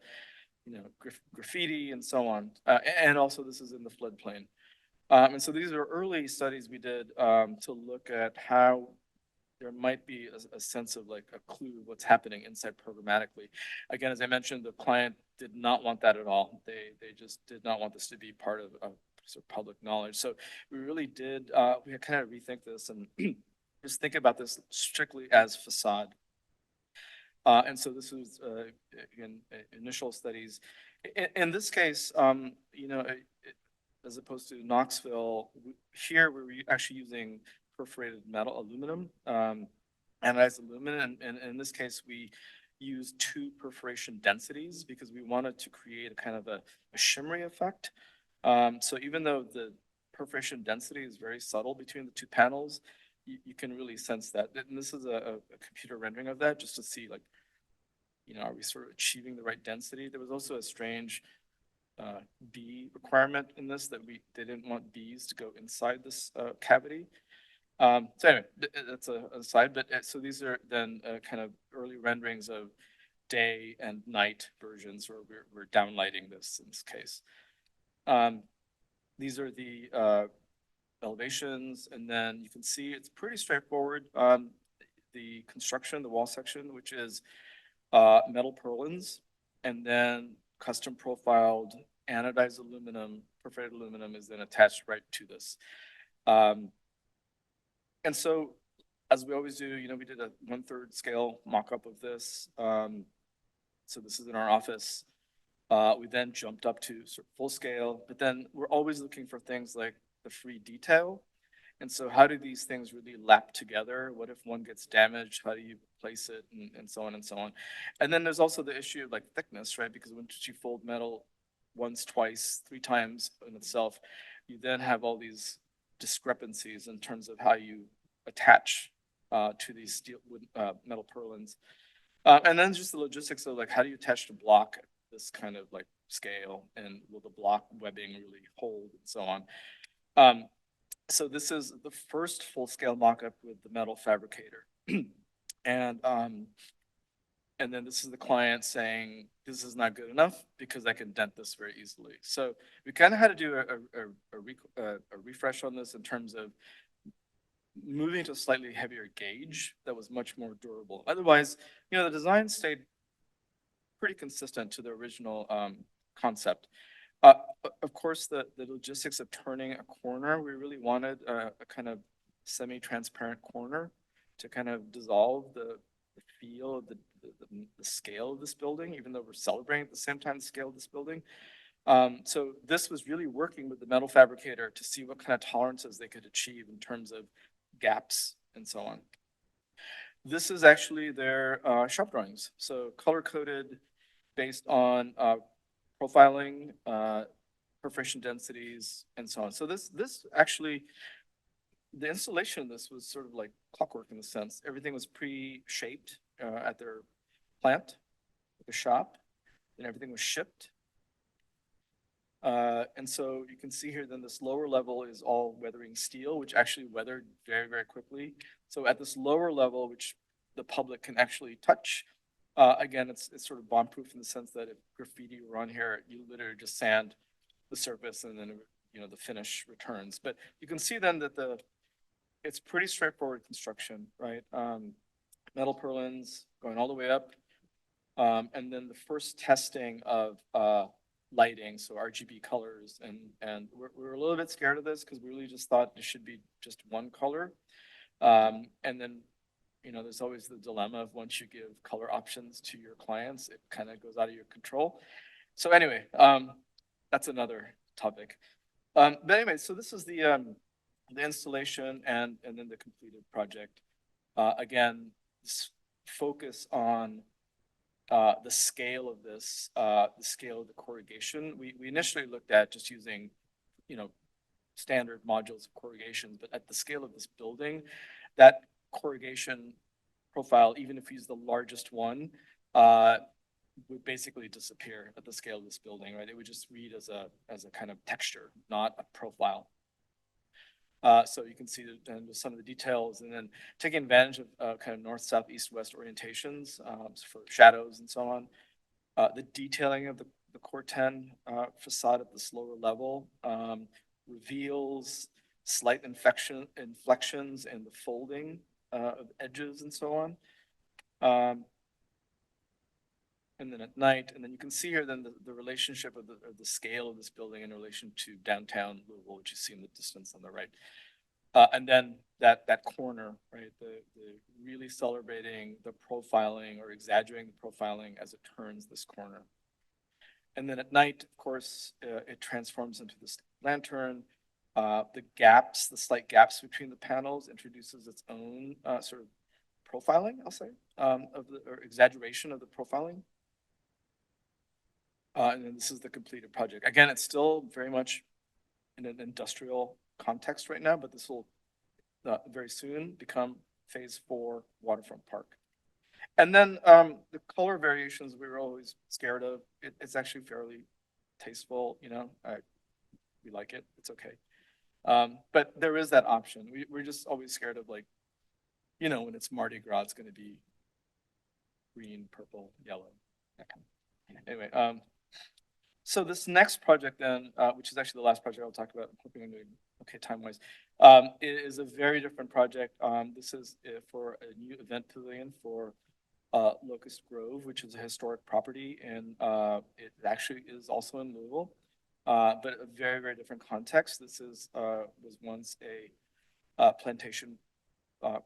graffiti and so on. And also this is in the floodplain. And so these are early studies we did to look at how there might be a sense of like a clue of what's happening inside programmatically. Again, as I mentioned, the client did not want that at all. They just did not want this to be part of sort of public knowledge. So we really did, we had kind of rethink this and just think about this strictly as facade. And so this was, again, initial studies. In this case, as opposed to Knoxville, here we're actually using perforated metal, aluminum, anodized aluminum, and in this case we used 2 perforation densities because we wanted to create a kind of a shimmery effect. So even though the perforation density is very subtle between the 2 panels, you can really sense that. And this is a computer rendering of that just to see, like, are we sort of achieving the right density? There was also a strange bee requirement in this that they didn't want bees to go inside this cavity. So anyway, that's a aside, but so these are then kind of early renderings of day and night versions where we're downlighting this in this case. These are the elevations, and then you can see it's pretty straightforward. The construction, the wall section, which is metal purlins, and then custom profiled anodized aluminum, perforated aluminum is then attached right to this. And so, as we always do, we did a 1/3 scale mock-up of this. So this is in our office. We then jumped up to sort of full scale, but then we're always looking for things like the free detail. And so how do these things really lap together? What if one gets damaged? How do you place it? And so on and so on. And then there's also the issue of like thickness, right? Because once you fold metal once, twice, 3 times in itself, you then have all these discrepancies in terms of how you attach to these steel metal purlins. And then just the logistics of like, how do you attach to block at this kind of like scale, and will the block webbing really hold, and so on. So this is the first full-scale mock-up with the metal fabricator. And then this is the client saying, this is not good enough because I can dent this very easily. So we kind of had to do a refresh on this in terms of moving to a slightly heavier gauge that was much more durable. Otherwise, the design stayed pretty consistent to the original concept. Of course, the logistics of turning a corner, we really wanted a kind of semi-transparent corner to kind of dissolve the feel of the scale of this building, even though we're celebrating at the same time the scale of this building. So this was really working with the metal fabricator to see what kind of tolerances they could achieve in terms of gaps and so on. This is actually their shop drawings. So color-coded based on profiling, perforation densities, and so on. So this actually, the installation of this was sort of like clockwork in a sense. Everything was pre-shaped at their plant, at the shop, and everything was shipped. And so you can see here then this lower level is all weathering steel, which actually weathered very, very quickly. So at this lower level, which the public can actually touch, again, it's sort of bomb-proof in the sense that if graffiti were on here, you literally just sand the surface and then, you know, the finish returns. But you can see then that it's pretty straightforward construction, right? Metal purlins going all the way up. And then the first testing of lighting, so RGB colors, and we're a little bit scared of this because we really just thought it should be just one color. And then, you know, there's always the dilemma of once you give color options to your clients, it kind of goes out of your control. So anyway, that's another topic. But anyway, so this is the installation and then the completed project. Again, focus on the scale of this, the scale of the corrugation. We initially looked at just using, you know, standard modules of corrugation, but at the scale of this building, that corrugation profile, even if we use the largest one, would basically disappear at the scale of this building, right? It would just read as a kind of texture, not a profile. So you can see some of the details, and then taking advantage of kind of north, south, east, west orientations for shadows and so on. The detailing of the Core 10 facade at this lower level reveals slight inflections in the folding of edges and so on. And then at night, and then you can see here then the relationship of the scale of this building in relation to downtown Louisville, which you see in the distance on the right. And then that corner, right, the really celebrating the profiling or exaggerating the profiling as it turns this corner. And then at night, of course, it transforms into this lantern. The gaps, the slight gaps between the panels introduces its own sort of profiling, I'll say, or exaggeration of the profiling. And then this is the completed project. Again, it's still very much in an industrial context right now, but this will very soon become phase 4 waterfront park. And then the color variations we were always scared of. It's actually fairly tasteful, you know. We like it. It's okay. But there is that option. We're just always scared of, like, you know, when it's Mardi Gras, it's going to be green, purple, yellow, that kind of. Anyway, so this next project then, which is actually the last project I'll talk about, I'm hoping I'm doing okay time-wise, is a very different project. This is for a new event pavilion for Locust Grove, which is a historic property, and it actually is also in Louisville, but a very, very different context. This is was once a plantation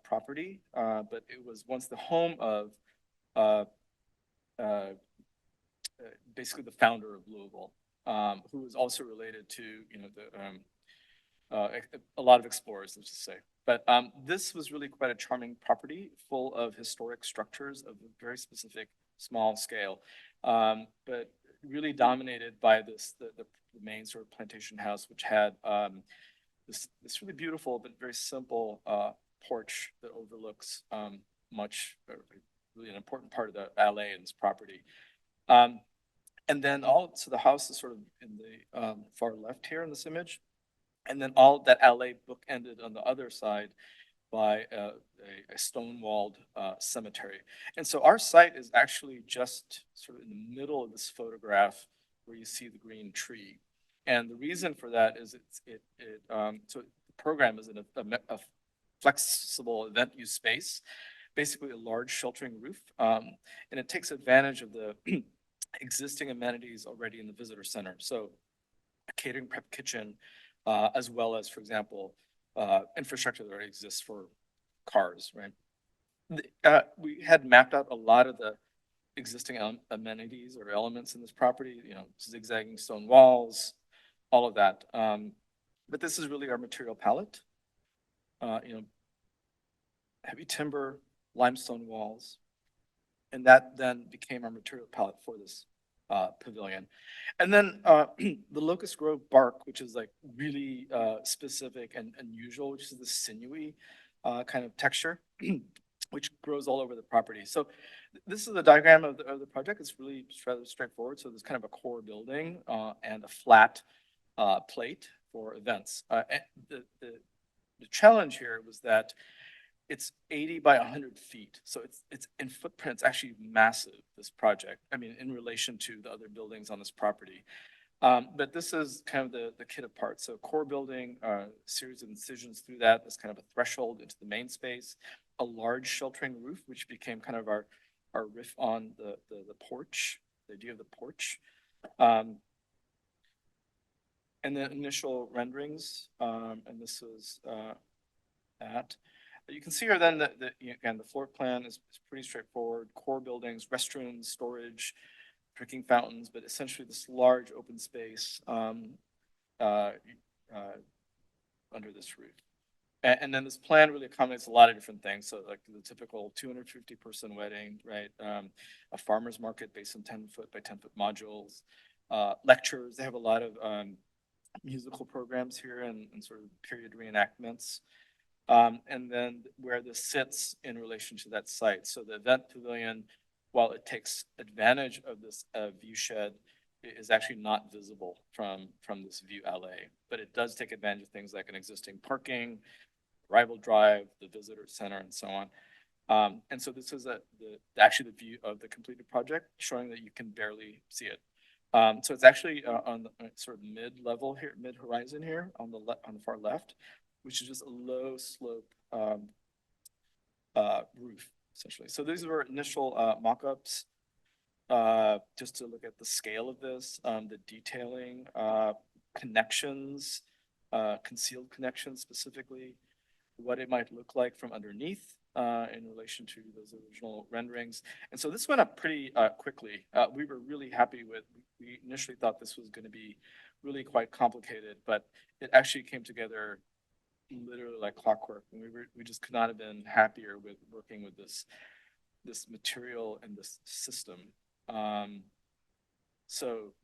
property, but it was once the home of basically the founder of Louisville, who was also related to, you know, a lot of explorers, let's just say. But this was really quite a charming property, full of historic structures of a very specific small scale, but really dominated by the main sort of plantation house, which had this really beautiful but very simple porch that overlooks really an important part of the alley in this property. And then so the house is sort of in the far left here in this image. And then all that alley bookended on the other side by a stone-walled cemetery. And so our site is actually just sort of in the middle of this photograph where you see the green tree. And the reason for that is so the program is in a flexible event use space, basically a large sheltering roof. And it takes advantage of the existing amenities already in the visitor center. So a catering prep kitchen, as well as, for example, infrastructure that already exists for cars, right? We had mapped out a lot of the existing amenities or elements in this property, you know, zigzagging stone walls, all of that. But this is really our material palette. You know, heavy timber, limestone walls, and that then became our material palette for this pavilion. And then the locust grove bark, which is like really specific and unusual, which is the sinewy kind of texture, which grows all over the property. So this is the diagram of the project. It's really rather straightforward. So there's kind of a core building and a flat plate for events. And the challenge here was that it's 80 by 100 feet. So it's in footprint, it's actually massive, this project. I mean, in relation to the other buildings on this property. But this is kind of the kit of parts. So core building, series of incisions through that. That's kind of a threshold into the main space. A large sheltering roof, which became kind of our riff on the porch, the idea of the porch. And then initial renderings, and this was that. You can see here then that again, the floor plan is pretty straightforward. Core buildings, restrooms, storage, drinking fountains, but essentially this large open space under this roof. And then this plan really accommodates a lot of different things. So like the typical 250-person wedding, right? A farmer's market based on 10-foot by 10-foot modules, lectures. They have a lot of musical programs here and sort of period reenactments. And then where this sits in relation to that site. So the event pavilion, while it takes advantage of this view shed, is actually not visible from this view alley, but it does take advantage of things like an existing parking, arrival drive, the visitor center, and so on. And so this is actually the view of the completed project, showing that you can barely see it. So it's actually on the sort of mid-level here, mid-horizon here on the far left, which is just a low slope roof, essentially. So these were initial mock-ups, just to look at the scale of this, the detailing, connections, concealed connections specifically, what it might look like from underneath in relation to those original renderings. And so this went up pretty quickly. We were really happy with, we initially thought this was going to be really quite complicated, but it actually came together literally like clockwork. And we just could not have been happier with working with this material and this system. So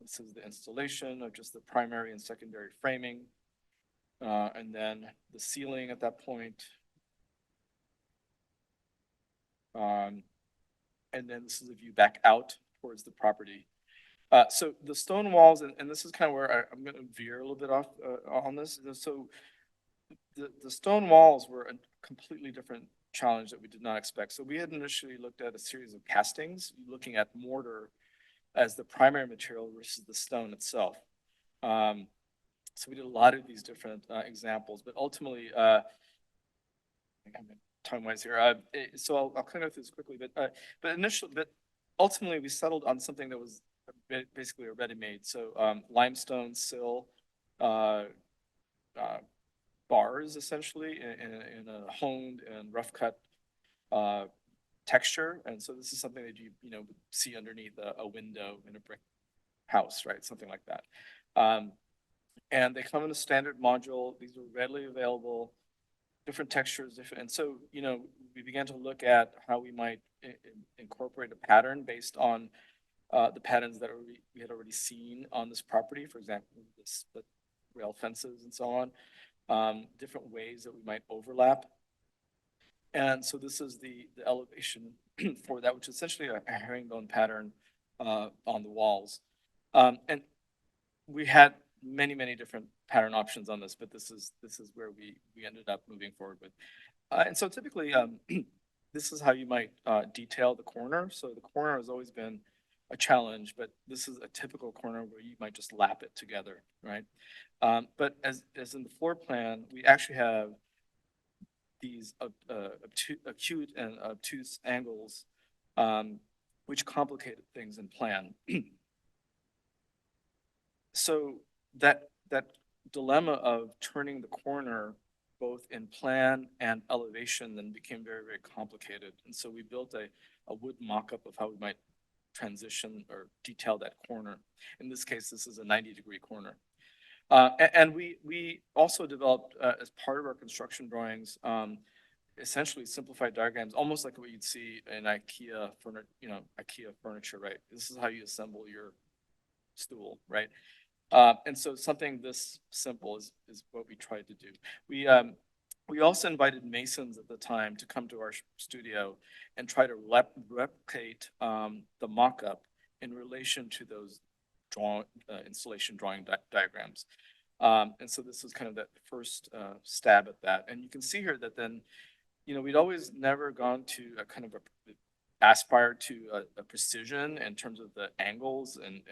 this is the installation of just the primary and secondary framing. And then the ceiling at that point. And then this is a view back out towards the property. So the stone walls, and this is kind of where I'm going to veer a little bit off on this. So the stone walls were a completely different challenge that we did not expect. So we had initially looked at a series of castings, looking at mortar as the primary material versus the stone itself. So we did a lot of these different examples, but ultimately, time-wise here, so I'll kind of go through this quickly, but ultimately we settled on something that was basically a ready-made. So limestone sill bars, essentially, in a honed and rough cut texture. And so this is something that you would see underneath a window in a brick house, right? Something like that. And they come in a standard module. These are readily available, different textures, and so we began to look at how we might incorporate a pattern based on the patterns that we had already seen on this property. For example, the split rail fences and so on. Different ways that we might overlap. And so this is the elevation for that, which is essentially a herringbone pattern on the walls. And we had many different pattern options on this, but this is where we ended up moving forward with. And so typically, this is how you might detail the corner. So the corner has always been a challenge, but this is a typical corner where you might just lap it together, right? But as in the floor plan, we actually have these acute and obtuse angles, which complicated things in plan. So that dilemma of turning the corner both in plan and elevation then became very complicated. And so we built a wood mock-up of how we might transition or detail that corner. In this case, this is a 90-degree corner. And we also developed, as part of our construction drawings, essentially simplified diagrams, almost like what you'd see in IKEA IKEA furniture, right? This is how you assemble your stool, right? And so something this simple is what we tried to do. We also invited masons at the time to come to our studio and try to replicate the mock-up in relation to those installation drawing diagrams. And so this was kind of that first stab at that. And you can see here that then, we'd always never gone to a kind of aspire to a precision in terms of the angles and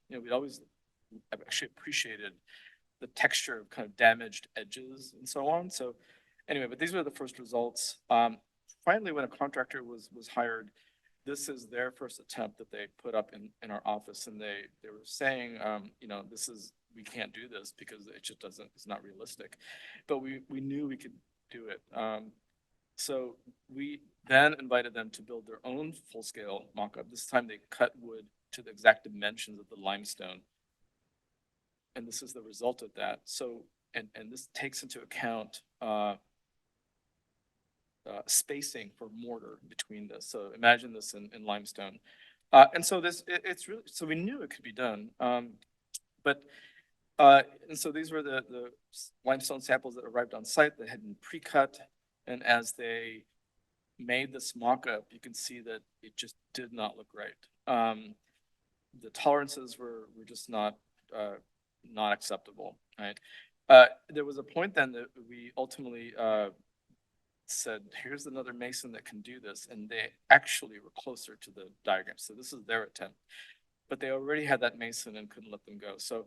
we'd always actually appreciated the texture of kind of damaged edges and so on. So anyway, but these were the first results. Finally, when a contractor was hired, this is their first attempt that they put up in our office, and they were saying, we can't do this because it just it's not realistic. But we knew we could do it. So we then invited them to build their own full-scale mock-up. This time they cut wood to the exact dimensions of the limestone. And this is the result of that. So, and this takes into account spacing for mortar between this. So imagine this in limestone. And so it's really, so we knew it could be done. And so these were the limestone samples that arrived on site that had been pre-cut. And as they made this mock-up, you can see that it just did not look right. The tolerances were just not acceptable, right? There was a point then that we ultimately said, here's another mason that can do this, and they actually were closer to the diagram. So this is their attempt, but they already had that mason and couldn't let them go. So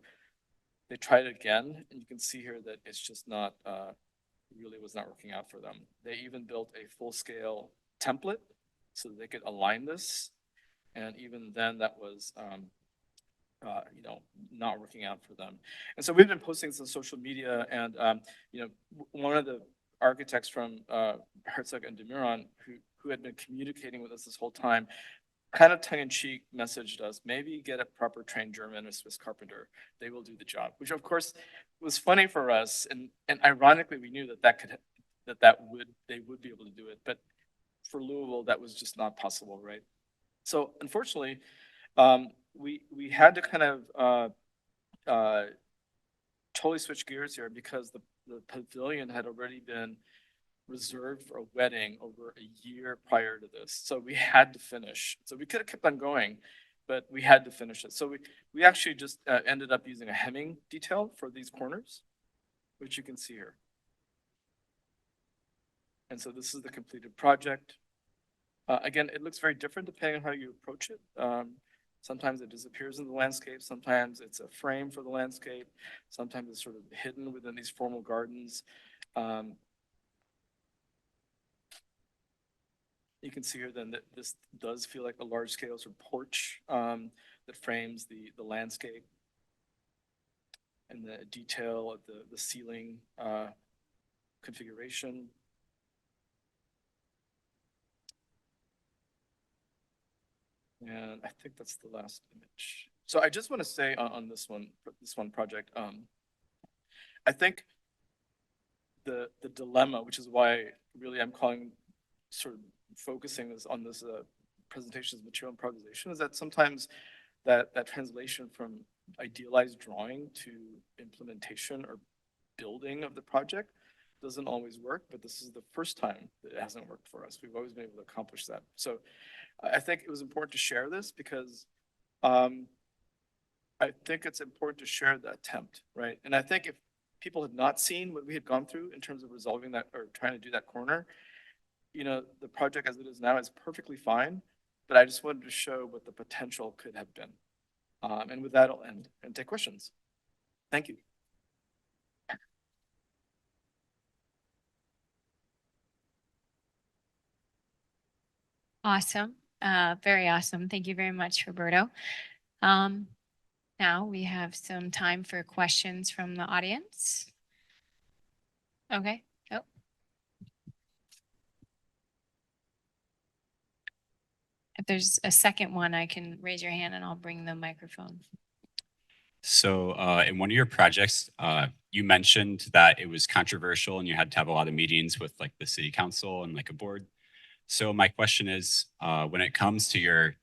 they tried it again, and you can see here that it's just not, really was not working out for them. They even built a full-scale template so that they could align this, and even then that was not working out for them. And so we've been posting this on social media, and one of the architects from Herzog and de Meuron, who had been communicating with us this whole time, kind of tongue-in-cheek messaged us, maybe get a proper trained German or Swiss carpenter, they will do the job, which of course was funny for us, and ironically we knew they would be able to do it, but for Louisville that was just not possible, right? So unfortunately, we had to kind of totally switch gears here because the pavilion had already been reserved for a wedding over a year prior to this. So we had to finish. So we could have kept on going, but we had to finish it. So we actually just ended up using a hemming detail for these corners, which you can see here. And so this is the completed project. Again, it looks very different depending on how you approach it. Sometimes it disappears in the landscape. Sometimes it's a frame for the landscape. Sometimes it's sort of hidden within these formal gardens. You can see here then that this does feel like a large scale sort of porch that frames the landscape, and the detail of the ceiling configuration. And I think that's the last image. So I just want to say on this one project, I think the dilemma, which is why really I'm calling sort of focusing on this presentation as material improvisation, is that sometimes that translation from idealized drawing to implementation or building of the project doesn't always work, but this is the first time that it hasn't worked for us. We've always been able to accomplish that. So I think it was important to share this because I think it's important to share the attempt, right? And I think if people had not seen what we had gone through in terms of resolving that or trying to do that corner, the project as it is now is perfectly fine, but I just wanted to show what the potential could have been. And with that, I'll end and take questions. Thank you. Awesome. Very awesome. Thank you very much, Roberto. Now we have some time for questions from the audience. Okay. Oh. If there's a second one, I can raise your hand and I'll bring the microphone. So in one of your projects, you mentioned that it was controversial and you had to have a lot of meetings with like the city council and like a board. So my question is, when it comes to your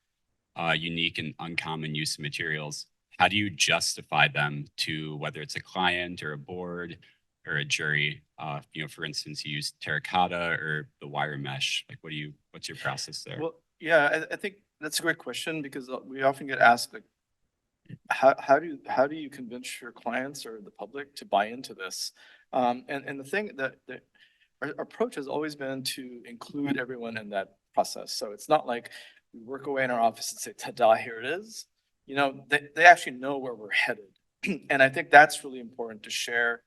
unique and uncommon use of materials, how do you justify them to whether it's a client or a board or a jury? For instance, you use terracotta or the wire mesh. Like, what's your process there? Well, yeah, I think that's a great question because we often get asked, like, how do you convince your clients or the public to buy into this? And the thing that our approach has always been to include everyone in that process. So it's not like we work away in our office and say, ta-da, here it is. They actually know where we're headed. And I think that's really important to share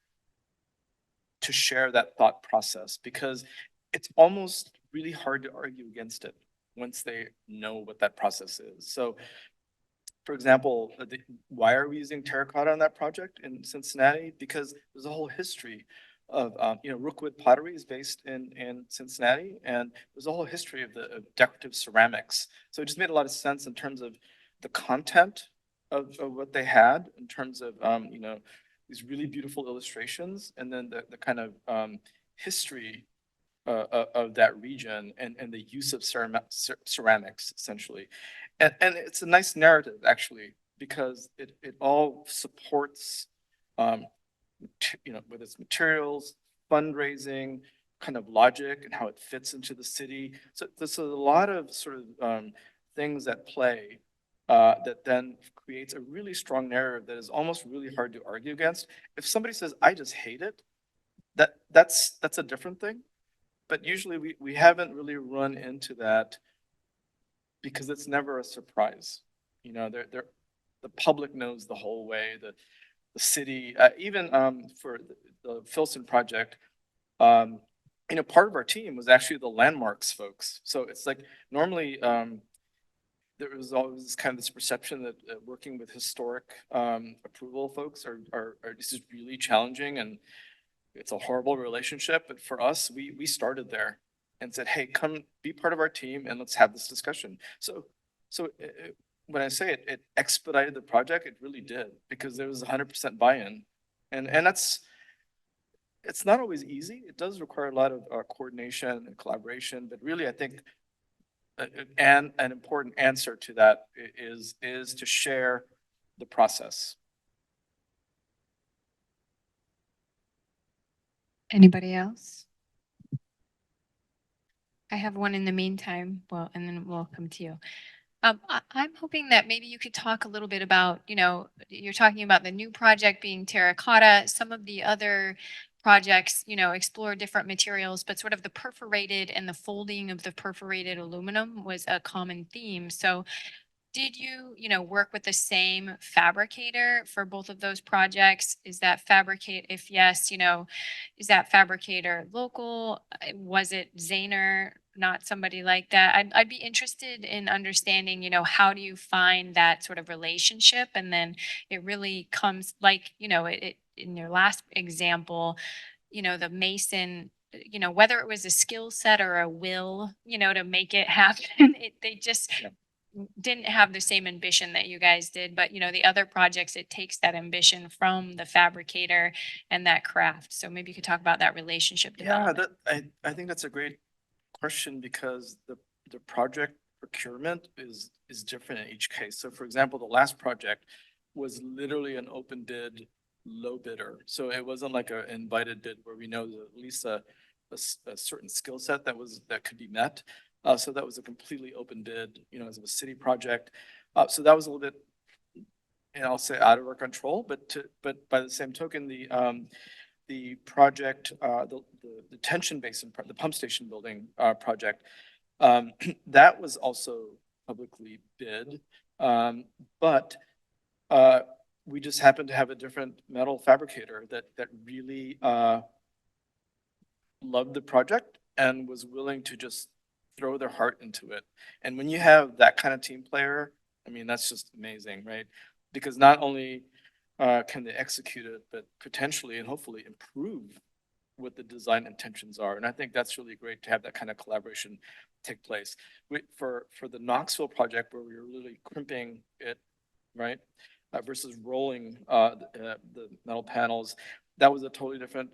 that thought process because it's almost really hard to argue against it once they know what that process is. So for example, why are we using terracotta on that project in Cincinnati? Because there's a whole history of, Rookwood pottery is based in Cincinnati, and there's a whole history of decorative ceramics. So it just made a lot of sense in terms of the content of what they had, in terms of, these really beautiful illustrations, and then the kind of history of that region and the use of ceramics, essentially. And it's a nice narrative, actually, because it all supports, whether it's materials, fundraising, kind of logic and how it fits into the city. So there's a lot of sort of things that play that then creates a really strong narrative that is almost really hard to argue against. If somebody says, I just hate it, that's a different thing. But usually we haven't really run into that because it's never a surprise. The public knows the whole way, the city, even for the Filson project, part of our team was actually the landmarks folks. So it's like normally there was always kind of this perception that working with historic approval folks are just really challenging and it's a horrible relationship. But for us, we started there and said, hey, come be part of our team and let's have this discussion. So when I say it expedited the project, it really did because there was 100% buy-in. And it's not always easy. It does require a lot of coordination and collaboration, but really I think and an important answer to that is to share the process. Anybody else? I have one in the meantime, well, and then we'll come to you. I'm hoping that maybe you could talk a little bit about, you're talking about the new project being terracotta, some of the other projects, explore different materials, but sort of the perforated and the folding of the perforated aluminum was a common theme. So did you, work with the same fabricator for both of those projects? Is that if yes, is that fabricator local? Was it Zahner, not somebody like that? I'd be interested in understanding, how do you find that sort of relationship? And then it really comes like, in your last example, the mason, whether it was a skill set or a will, to make it happen, they just didn't have the same ambition that you guys did, but the other projects, it takes that ambition from the fabricator and that craft. So maybe you could talk about that relationship development. Yeah, I think that's a great question because the project procurement is different in each case. So for example, the last project was literally an open bid, low bidder. So it wasn't like an invited bid where we know at least a certain skill set that could be met. So that was a completely open bid, as a city project. So that was a little bit, I'll say out of our control, but by the same token, the project, the detention basin, the pump station building project, that was also publicly bid. But we just happened to have a different metal fabricator that really loved the project and was willing to just throw their heart into it. And when you have that kind of team player, I mean, that's just amazing, right? Because not only can they execute it, but potentially and hopefully improve what the design intentions are. And I think that's really great to have that kind of collaboration take place. For the Knoxville project where we were really crimping it, right? versus rolling the metal panels. That was a totally different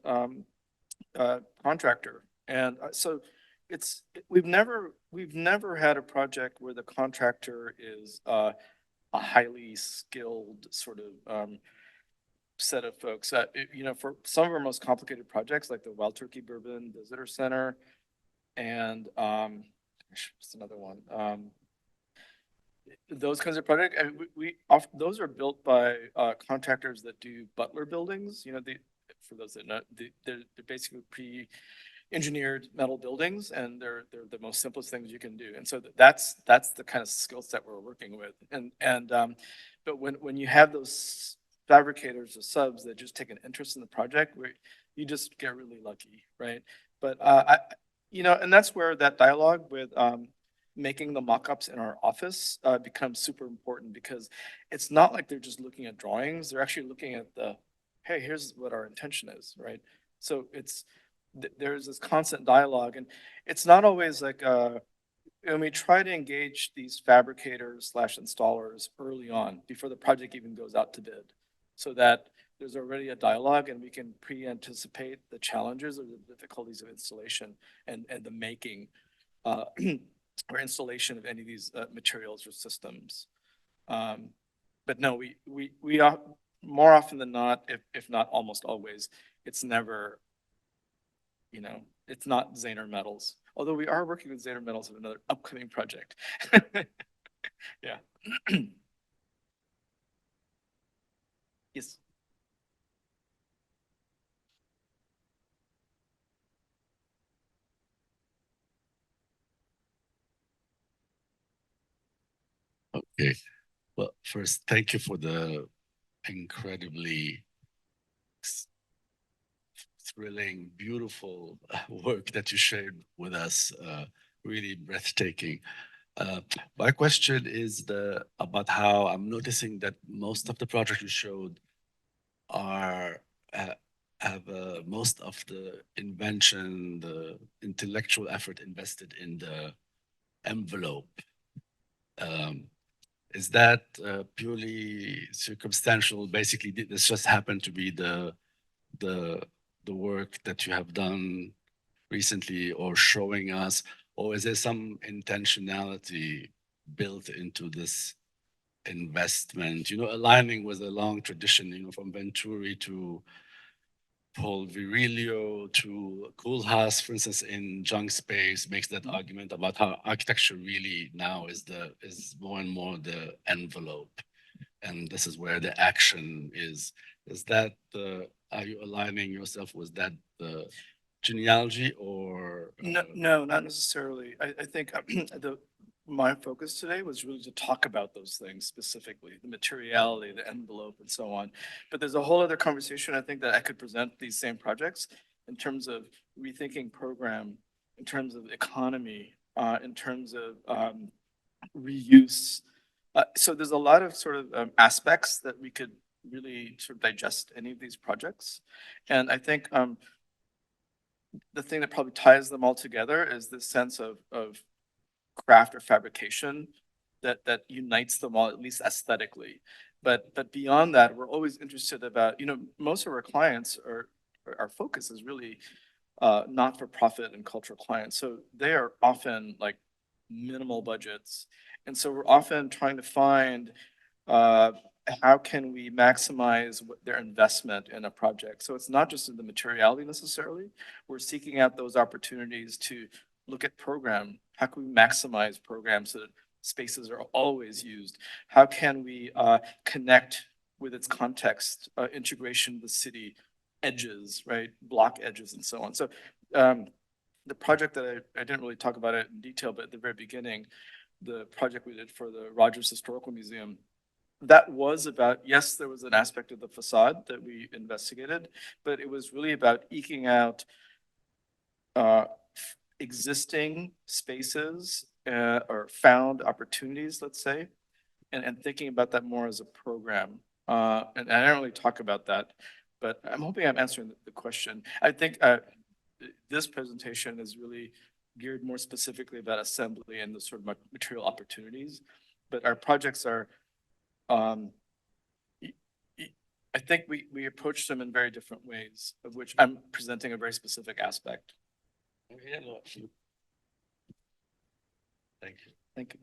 contractor. And so we've never had a project where the contractor is a highly skilled sort of set of folks. For some of our most complicated projects, like the Wild Turkey Bourbon Visitor Center, and what's another one? Those kinds of projects, and those are built by contractors that do Butler buildings. For those that know, they're basically pre-engineered metal buildings, and they're the most simplest things you can do. And so that's the kind of skill set we're working with. But when you have those fabricators or subs that just take an interest in the project, you just get really lucky, right? But and that's where that dialogue with making the mock-ups in our office becomes super important, because it's not like they're just looking at drawings. They're actually looking at hey, here's what our intention is, right? So there's this constant dialogue, and it's not always like, and we try to engage these fabricators / installers early on before the project even goes out to bid, so that there's already a dialogue and we can pre-anticipate the challenges or the difficulties of installation and the making or installation of any of these materials or systems. But no, we are more often than not, if not almost always, it's never, it's not Zaner Metals. Although we are working with Zaner Metals on another upcoming project. Yeah. Yes. Okay. Well, first, thank you for the incredibly thrilling, beautiful work that you shared with us. Really breathtaking. My question is about how I'm noticing that most of the projects you showed are have most of the invention, the intellectual effort invested in the envelope. Is that purely circumstantial? Basically, this just happened to be the work that you have done recently or showing us, or is there some intentionality built into this investment? Aligning with a long tradition, from Venturi to Paul Virilio to Koolhaas, for instance, in junk space, makes that argument about how architecture really now is more and more the envelope, and this is where the action is. Is that are you aligning yourself with that genealogy, or No, not necessarily. I think my focus today was really to talk about those things specifically, the materiality, the envelope, and so on. But there's a whole other conversation I think that I could present these same projects in terms of rethinking program, in terms of economy, in terms of reuse. So there's a lot of sort of aspects that we could really sort of digest any of these projects. And I think the thing that probably ties them all together is this sense of craft or fabrication that unites them all, at least aesthetically. But beyond that, we're always interested about, most of our clients our focus is really not-for-profit and cultural clients. So they are often like minimal budgets. And so we're often trying to find how can we maximize their investment in a project. So it's not just in the materiality necessarily. We're seeking out those opportunities to look at program. How can we maximize programs so that spaces are always used? How can we connect with its context, integration of the city, edges, right? Block edges and so on. So the project that I didn't really talk about it in detail, but at the very beginning, the project we did for the Rogers Historical Museum, that was about, yes, there was an aspect of the facade that we investigated, but it was really about eking out existing spaces or found opportunities, let's say, and thinking about that more as a program. And I don't really talk about that, but I'm hoping I'm answering the question. I think this presentation is really geared more specifically about assembly and the sort of material opportunities, but our projects are I think we approached them in very different ways, of which I'm presenting a very specific aspect. Yeah, no, absolutely. Thank you. Thank you.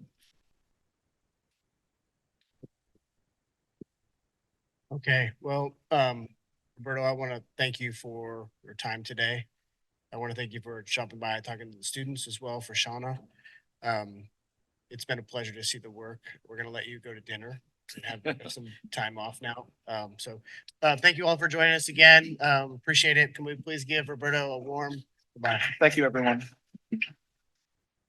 Okay, well, Roberto, I want to thank you for your time today. I want to thank you for stopping by and talking to the students as well, for Shauna. It's been a pleasure to see the work. We're going to let you go to dinner and have some time off now. Thank you all for joining us again. Appreciate it. Can we please give Roberto a warm goodbye? Thank you, everyone.